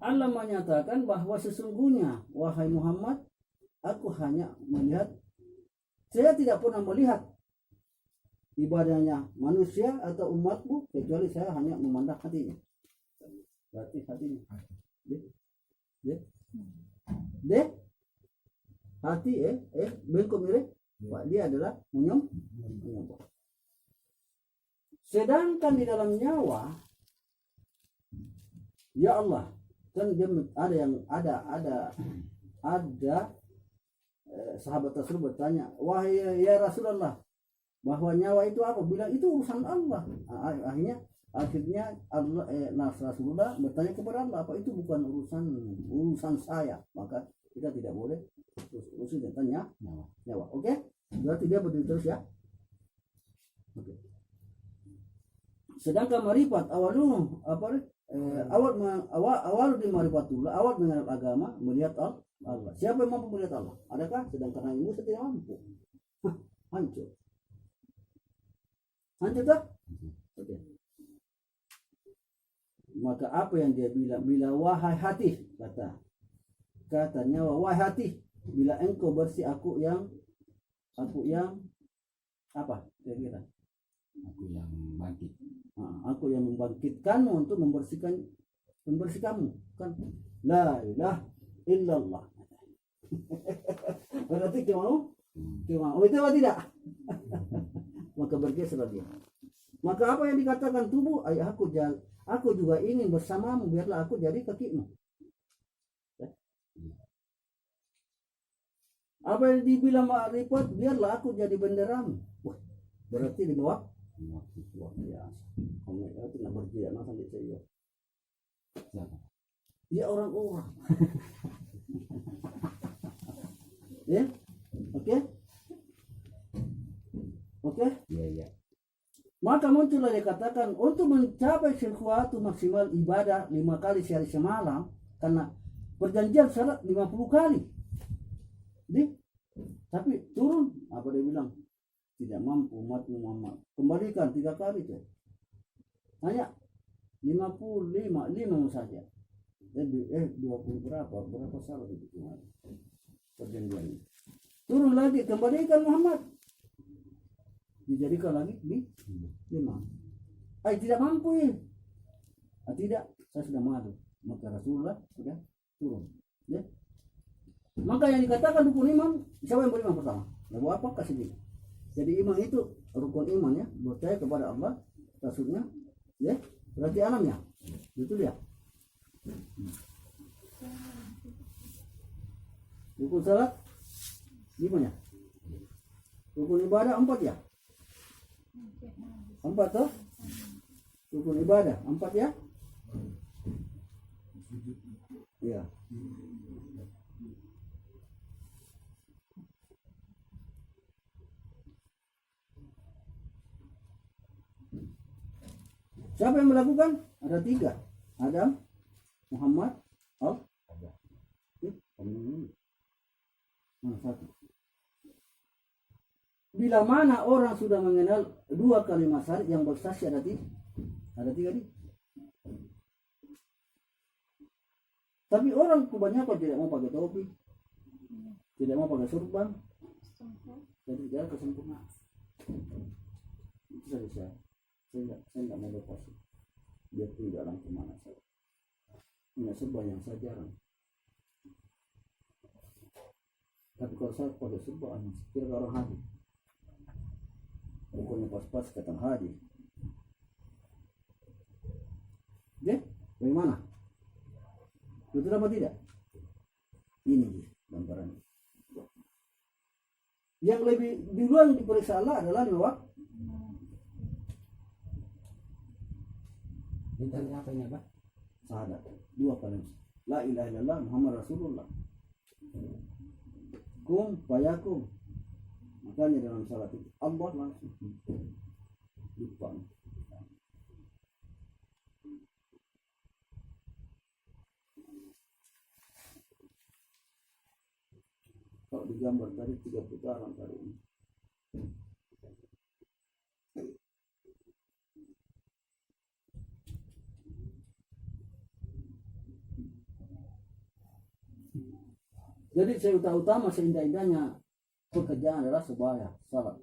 Allah menyatakan bahwa sesungguhnya wahai Muhammad, aku hanya melihat, saya tidak pernah melihat ibadahnya manusia atau umatmu kecuali saya hanya memandang hatinya. Berarti hatinya. Deh. Hati bengkok mirip. Pak dia adalah menyembah. Sedangkan di dalam nyawa, ya Allah, kan ada sahabat tersebut bertanya, wahai ya Rasulullah, bahwa nyawa itu apa? Bilang itu urusan Allah. Akhirnya Allah Rasulullah bertanya kepada Allah, apa itu bukan urusan saya? Maka kita tidak boleh urusin tentang nyawa. Oke? Berarti dia berdiri terus ya. Oke. Sedangkan marifat awal di marifatullah, awal mengenal agama, melihat Allah. Siapa yang mampu melihat Allah? Adakah? Sedangkan Nabi Musa tidak mampu. Hancur tak? Oke. Maka apa yang dia bilang? Bila wahai hati, kata nyawa, wahai hati, bila engkau bersih, aku yang Aku yang apa kira-kira? Aku yang bangkit. Aku yang membangkitkanmu untuk membersihkanmu kan. La ilaha illallah. Berarti kemau? Oh itu apa tidak? Maka bergeser dia. Maka apa yang dikatakan tubuh, aku juga ingin bersamamu, biarlah aku jadi kakimu. Apa yang dibilang Ma'rifat, biarlah aku jadi benderamu. Wah, berarti di bawah luar biasa. Kamu itu tidak berjaya sampai saya. Ya orang-orang. Ya, oke. Oke. Iya. Maka muncullah dikatakan untuk mencapai sesuatu maksimal ibadah 5 kali sehari semalam, karena perjanjian syarat 50 kali. Tapi turun, apa dia bilang? Tidak mampu umat Muhammad. Kembalikan 3 kali tuh. Hanya 55 saja. 20 berapa salah itu perjanjian. Turun lagi, kembalikan Muhammad. Dijadikan lagi di 5. Tidak mampu ya. Tidak, saya sudah malu. Maka Rasulullah sudah turun. Ya. Maka yang dikatakan rukun iman, siapa yang beriman pertama? Lalu apa? Kasih dia. Jadi iman itu rukun iman ya, percaya kepada Allah, Rasulnya, ya, berarti alamnya. Betul ya. Rukun salat gimana? Rukun ibadah 4 ya? 4 toh? Rukun ibadah 4 ya? Iya. Siapa yang melakukan? Ada 3. Adam, Muhammad, Allah. Mana satu? Bila mana orang sudah mengenal 2 kalimat syahadat yang bersaksi ada 3 nih. Tapi orang kebanyakan tidak mau pakai topi, tidak mau pakai surban, jadi tidak kesempurnaan. Itu saya tidak mau lepas. Dia tidak langsung mana saya. Punya surban yang saya jarang. Tapi kalau saya pakai surban, kira orang haji. Pokoknya pas-pas kata haji. Oke, bagaimana? Betul apa tidak? Ini gambarannya. Yang lebih duluan diperiksa Allah adalah di bawah. Bintang apa ini apa? Syahadat 2 kali. La ilaha illallah Muhammad Rasulullah. Kum fayakum. Makanya dalam salat itu Allah langsung lupa. Kalau digambar tadi 3 putaran tadi ini. Jadi utama seindah-indahnya pekerjaan adalah sebaya, salat.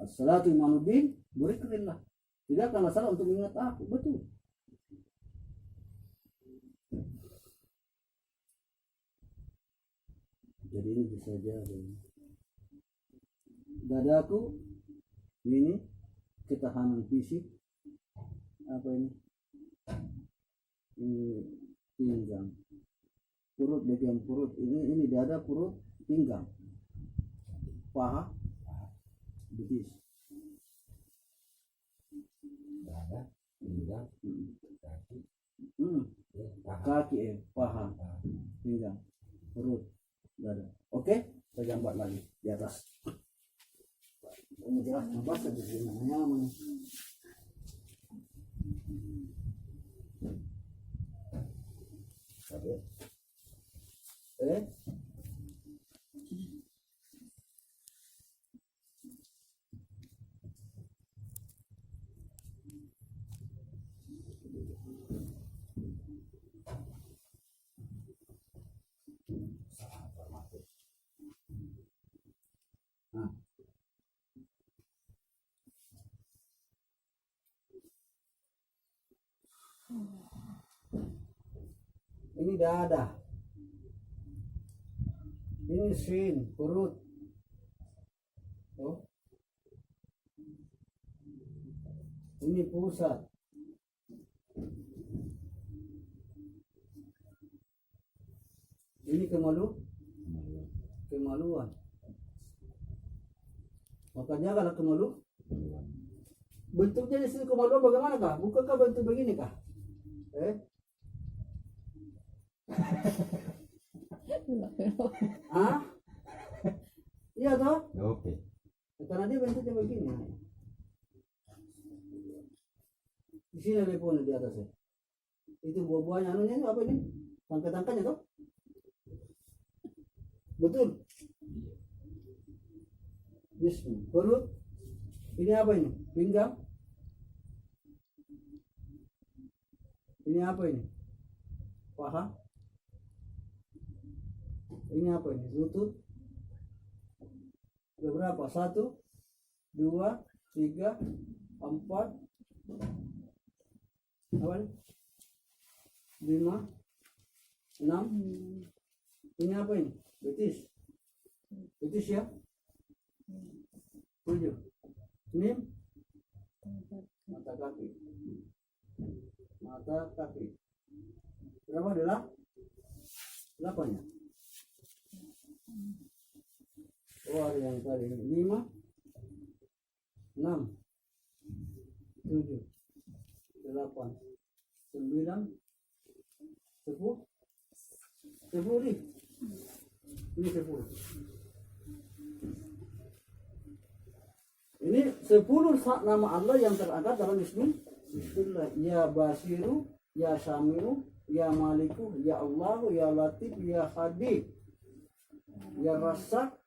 As-salatu imanuddin, dzikrillah. Tidak karena salat untuk mengingat aku, betul. Jadi ini bisa jadi dadaku ini ketahanan fisik, apa ini pinggang, perut, bagian perut ini dada, perut, pinggang, paha, betis, Dada, pinggang, kaki, kaki, paha, pinggang, perut, dada. Oke, saya gambar lagi di atas. Ini jelas bahasa di sini namanya. Ini dada. Ini sin, perut. Oh. Ini pusat. Ini kemaluan. Maka jagalah kemaluan. Bentuknya di sini kemaluan bagaimana kah? Bukankah bentuk begini kah? Ah? Iya toh? Oke. Karena dia bentuknya begini. Di sini ada pohon di atasnya. Itu buah-buahnya anunya itu apa ini? Tangkai-tangkainya toh? Betul. Bismillah. Perut. Ini apa ini? Pinggang. Ini apa ini? Paha. Ini apa ini? Lutut. Berapa? 1, 2, 3, 4, apa ini? 5, 6. Ini apa ini? Betis. Betis ya? 7. Ini mata kaki. Mata kaki. Berapa adalah? 8 ya? Oh ada yang tadi 5, 6, 7, 8, 9, 10, 10 nih. Ini 10. Ini 10 nama Allah yang terangkat dalam Bismillah. Ya Basiru, Ya Samiu, Ya Maliku, Ya Allahu, Ya Latif, Ya Hadi, Ya Rasak,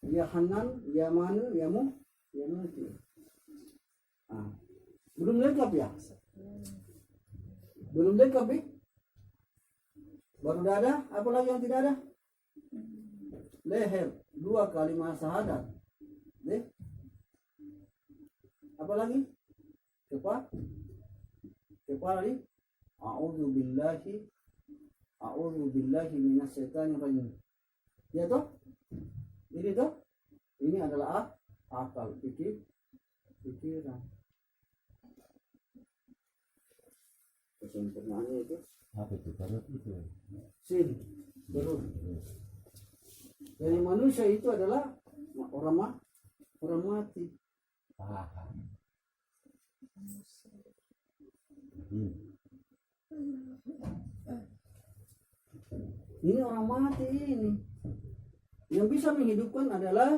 Ya Hanan, Ya Manu, Ya Muti. Belum lengkap ya? Belum lengkap ya? Baru dada, apa lagi yang tidak ada? Leher, 2 kalimat syahadat. Apa lagi? Kepala ini. A'udzu billahi minasyaitonir rajim. Ya toh? Ini toh? Ini adalah akal, pikiran. Kesempurnaannya itu Apa itu? Perut itu. sin, perut. Dari manusia itu adalah orang mati. Ini orang mati ini. Yang bisa menghidupkan adalah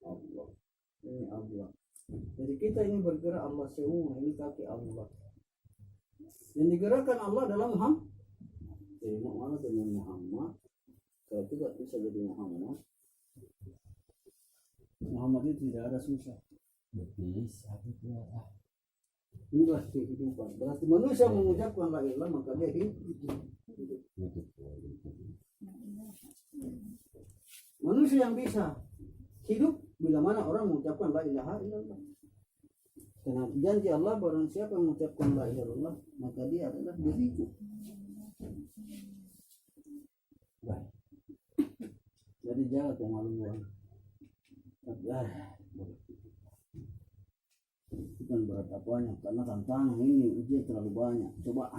Allah. Ini Allah. Jadi kita ini bergerak Allah semua, ini kaki Allah. Yang digerakkan Allah adalah Muhammad. Jadi mana dengan Muhammad? Kalau tidak bisa jadi Muhammad. Muhammad itu tidak ada susah. Betis, apa itu? Ini berarti kehidupan. Berarti manusia mengucapkan la ilaha maka dia hidup. Manusia yang bisa hidup bila mana orang mengucapkan la ilaha illallah. Karena janji Allah barang siapa yang mengucapkan la ilaha illallah maka dia adalah diriku. Baik. Jadi jangan kemaluan. Bukan berat apanya karena tantangan ini ujian terlalu banyak. Coba.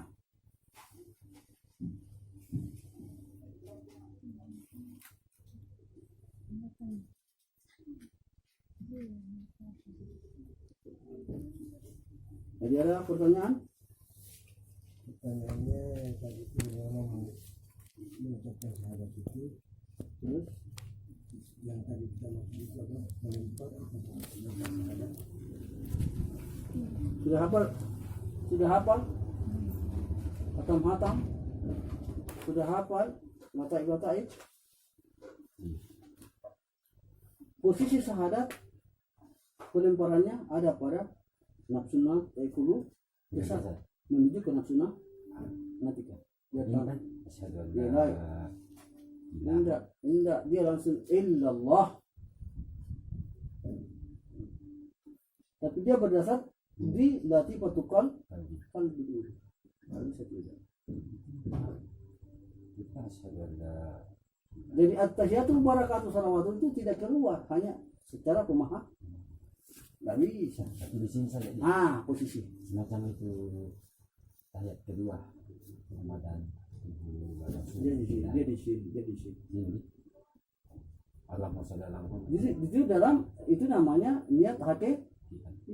Jadi ada pertanyaan? Pertanyaannya tadi itu ngomong mengucapkan syahadat itu, terus yang tadi kita maksud itu apa? Melempar atau syahadat? Sudah hafal? Sudah hafal? hatam, sudah hafal mataib. Posisi syahadat pelemparannya ada pada nafsuna taikulu besar menuju ke nafsuna natika. Dia Ini kan asyhadu an Dia la lain. Enggak, dia langsung illallah. Tapi dia berdasar di latifatukal qalbi dulu. Baru bisa tidak. Kita asyhadu an la Jadi at-tahiyatul barakatuh salawatu itu tidak keluar, hanya secara pemahaman. Nggak bisa. tapi di sini saja Posisi. semacam itu tahiyat kedua Ramadan Dia di sini. ini Allahumma sholli ala Muhammad. Itu dalam itu namanya niat hakiki.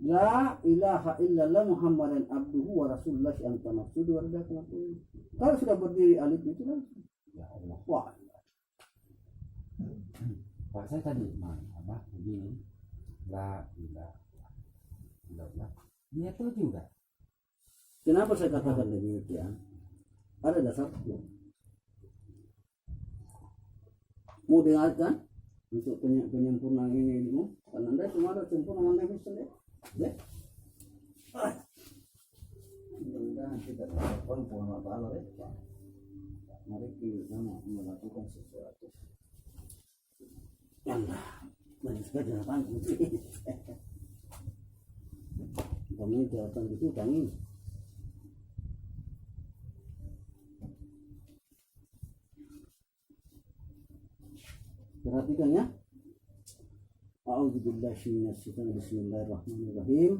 La ilaha illallah Muhammadan abduhu wa rasulullah anta maqsudu wa ridha. Kalau sudah berdiri alif itu langsung. Ya Allah. Wah, Pak saya tadi apa begini la ilaha illallah dia tahu juga kenapa saya katakan demikian? Ada dasar. Mau dengarkan untuk penyempurnaan ini ilmu? Karena Anda cuma ada sempurna Anda bisa deh. Mudah-mudahan kita dapat Allah Taala deh. Mari kita melakukan sesuatu. Allah, banyak sekali jawaban. Kami jawaban itu kami. Perhatikan ya. A'udzubillahi minasyaitonir rajim. Bismillahirrahmanirrahim.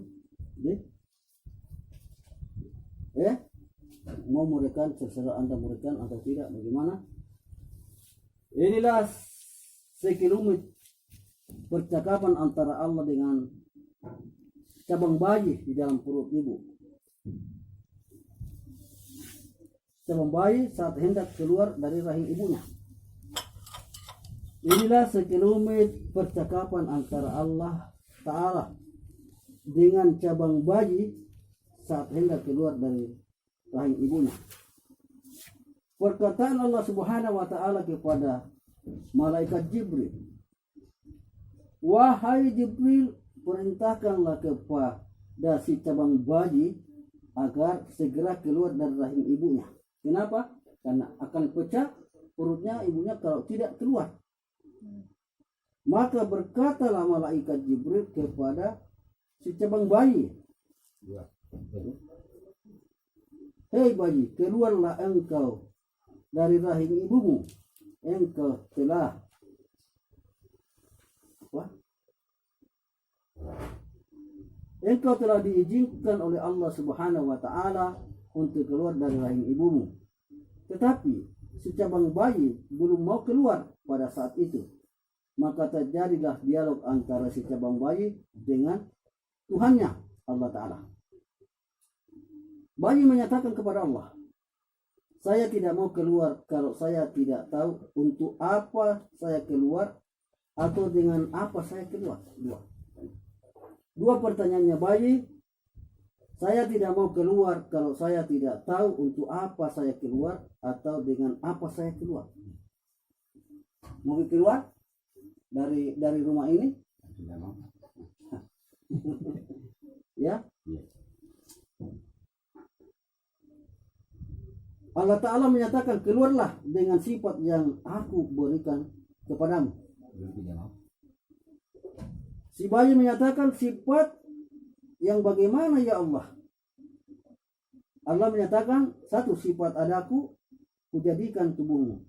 Mau muridkan, terserah Anda muridkan atau tidak, bagaimana? Inilah sekelumit percakapan antara Allah dengan cabang bayi di dalam perut ibu. Cabang bayi saat hendak keluar dari rahim ibunya. Inilah sekelumit percakapan antara Allah Ta'ala dengan cabang bayi saat hendak keluar dari rahim ibunya. Perkataan Allah Subhanahu wa Ta'ala kepada malaikat Jibril, wahai Jibril, perintahkanlah kepada si cabang bayi agar segera keluar dari rahim ibunya. Kenapa? Karena akan pecah perutnya ibunya kalau tidak keluar. Maka berkatalah malaikat Jibril kepada si cabang bayi, hei bayi, keluarlah engkau dari rahim ibumu. Engkau telah diizinkan oleh Allah Subhanahu wa Ta'ala untuk keluar dari rahim ibumu. Tetapi si cabang bayi belum mau keluar pada saat itu. Maka terjadilah dialog antara si cabang bayi dengan Tuhannya, Allah Ta'ala. Bayi menyatakan kepada Allah, saya tidak mau keluar kalau saya tidak tahu untuk apa saya keluar atau dengan apa saya keluar. Dua pertanyaannya bayi, saya tidak mau keluar kalau saya tidak tahu untuk apa saya keluar atau dengan apa saya keluar. Mau keluar dari rumah ini? Tidak mau. Ya. Iya. Allah Ta'ala menyatakan, keluarlah dengan sifat yang aku berikan kepadamu. Belum tidak mau. Si bayi menyatakan, sifat yang bagaimana ya Allah? Allah menyatakan, satu, sifat adaku kujadikan tubuhmu.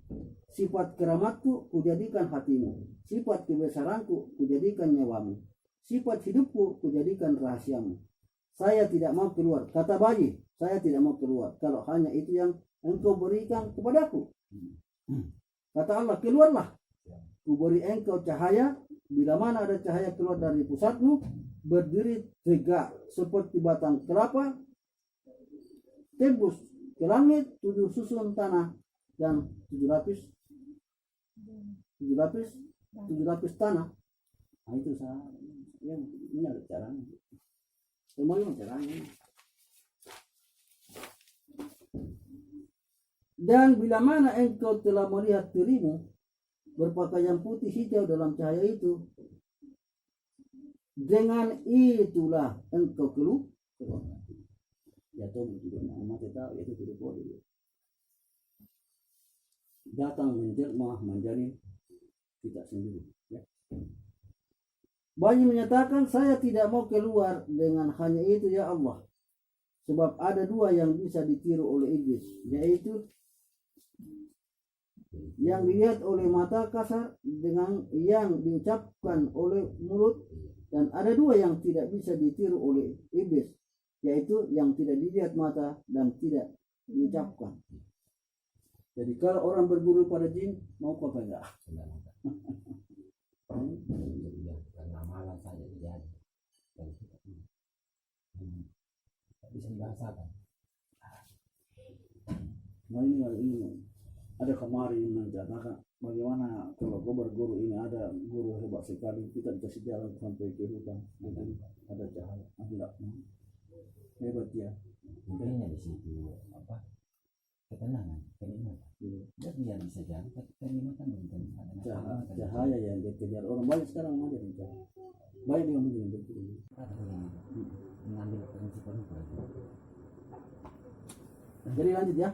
Sifat keramatku kujadikan hatimu. Sifat kebesaranku kujadikan nyawamu. Sifat hidupku kujadikan rahasiamu. Saya tidak mau keluar. Kata bayi, saya tidak mau keluar kalau hanya itu yang engkau berikan kepadaku. Kata Allah, keluarlah. Ku beri engkau cahaya. Bila mana ada cahaya keluar dari pusatmu, berdiri tegak seperti batang kelapa, tembus ke langit 7 susun tanah dan 7 lapis tanah. Nah, itu saya ini ada caranya. Semuanya caranya. Dan bila mana engkau telah melihat dirimu berpakaian putih hijau dalam cahaya itu, dengan itulah engkau keluar. Ya Tuhan tidak mati tahu itu tidak boleh. Datang menjelma menjadi kita sendiri. Ya. Banyak menyatakan saya tidak mau keluar dengan hanya itu ya Allah. Sebab ada dua yang bisa ditiru oleh iblis, yaitu yang dilihat oleh mata kasar dengan yang diucapkan oleh mulut, dan ada dua yang tidak bisa ditiru oleh iblis, yaitu yang tidak dilihat mata dan tidak diucapkan. Jadi kalau orang berguru pada jin, mau apa enggak? Karena amalan saya tidak bisa dibahasakan. Nah ini ada kemarin yang menceritakan bagaimana kalau gue berguru ini, ada guru hebat sekali, kita dikasih jalan sampai ke hutan, ada cahaya, enggak hebat ya. Intinya di situ apa? Ketenangan, kenikmatan. Dan dia bisa jalan, tapi kenikmatan belum ada. Cahaya yang dikejar orang banyak sekarang ada yang cahaya. Banyak yang begini betul. Mengambil prinsip itu. Jadi lanjut ya.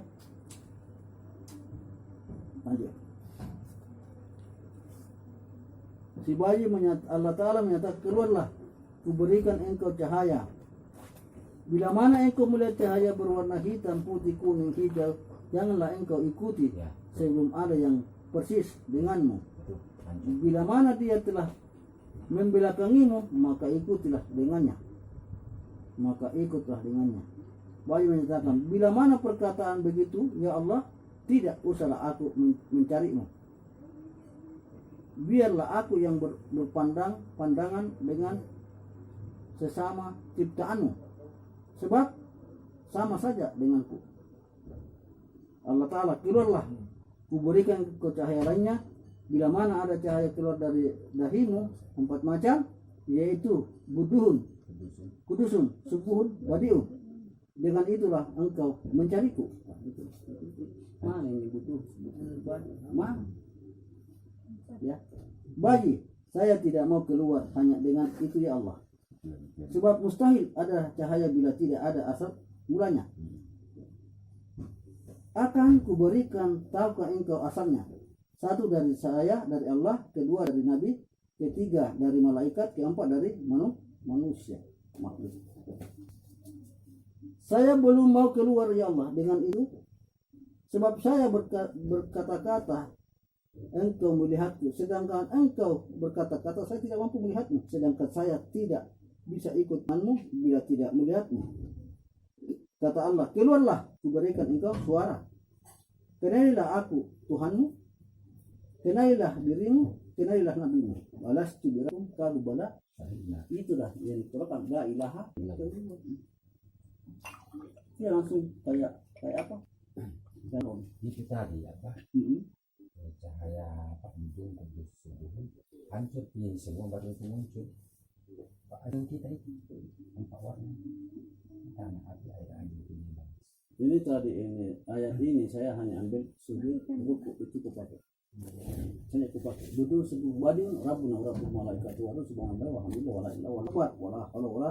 Lanjut. Si bayi Allah Ta'ala menyatakan, keluarlah, kuberikan engkau cahaya. Bila mana engkau melihat cahaya berwarna hitam, putih, kuning, hijau, janganlah engkau ikuti sebelum ada yang persis denganmu. Bila mana dia telah membelakangimu, maka ikutilah dengannya. Maka ikutlah dengannya. Bayi menyatakan, bila mana perkataan begitu, ya Allah, tidak usahlah aku mencarimu. Biarlah aku yang pandangan dengan sesama ciptaanmu, sebab sama saja denganku. Allah Ta'ala, keluarlah, kuberikan kau cahaya lainnya. Bila mana ada cahaya keluar dari dahimu, 4 macam, yaitu buduhun, kudusun, subuhun, badiun. Dengan itulah engkau mencariku. Mana yang butuh? Mana? Ya, bayi, saya tidak mau keluar hanya dengan itu ya Allah. Sebab mustahil ada cahaya bila tidak ada asal mulanya. Akan kuberikan tahukah engkau asalnya? 1 dari saya, dari Allah, 2 dari Nabi, 3 dari malaikat, 4 dari manusia. Makhluk. Saya belum mau keluar ya Allah dengan itu, sebab saya berkata-kata engkau melihatku, sedangkan engkau berkata-kata saya tidak mampu melihatmu, sedangkan saya tidak bisa ikut denganmu bila tidak melihatmu. Kata Allah, keluarlah, kuberikan engkau suara. Kenalilah aku Tuhanmu, kenalilah dirimu, kenalilah nabimu. Balas tu birakum kalu bala. Itulah yang diterapkan, la ilaha illallah. Ya langsung kayak apa? Itu tadi apa? Cahaya apa muncul kudus subuh hancur di semua baru itu muncul. Ada kita itu 4 warna tanah api air angin ini. Ini tadi ini ayat ini saya hanya ambil sudut buku itu kupakai. Saya kupakai duduk sebuah badiun rabbuna rabbul malaikat wa subhanallah walhamdulillah wala ilaha illallah wala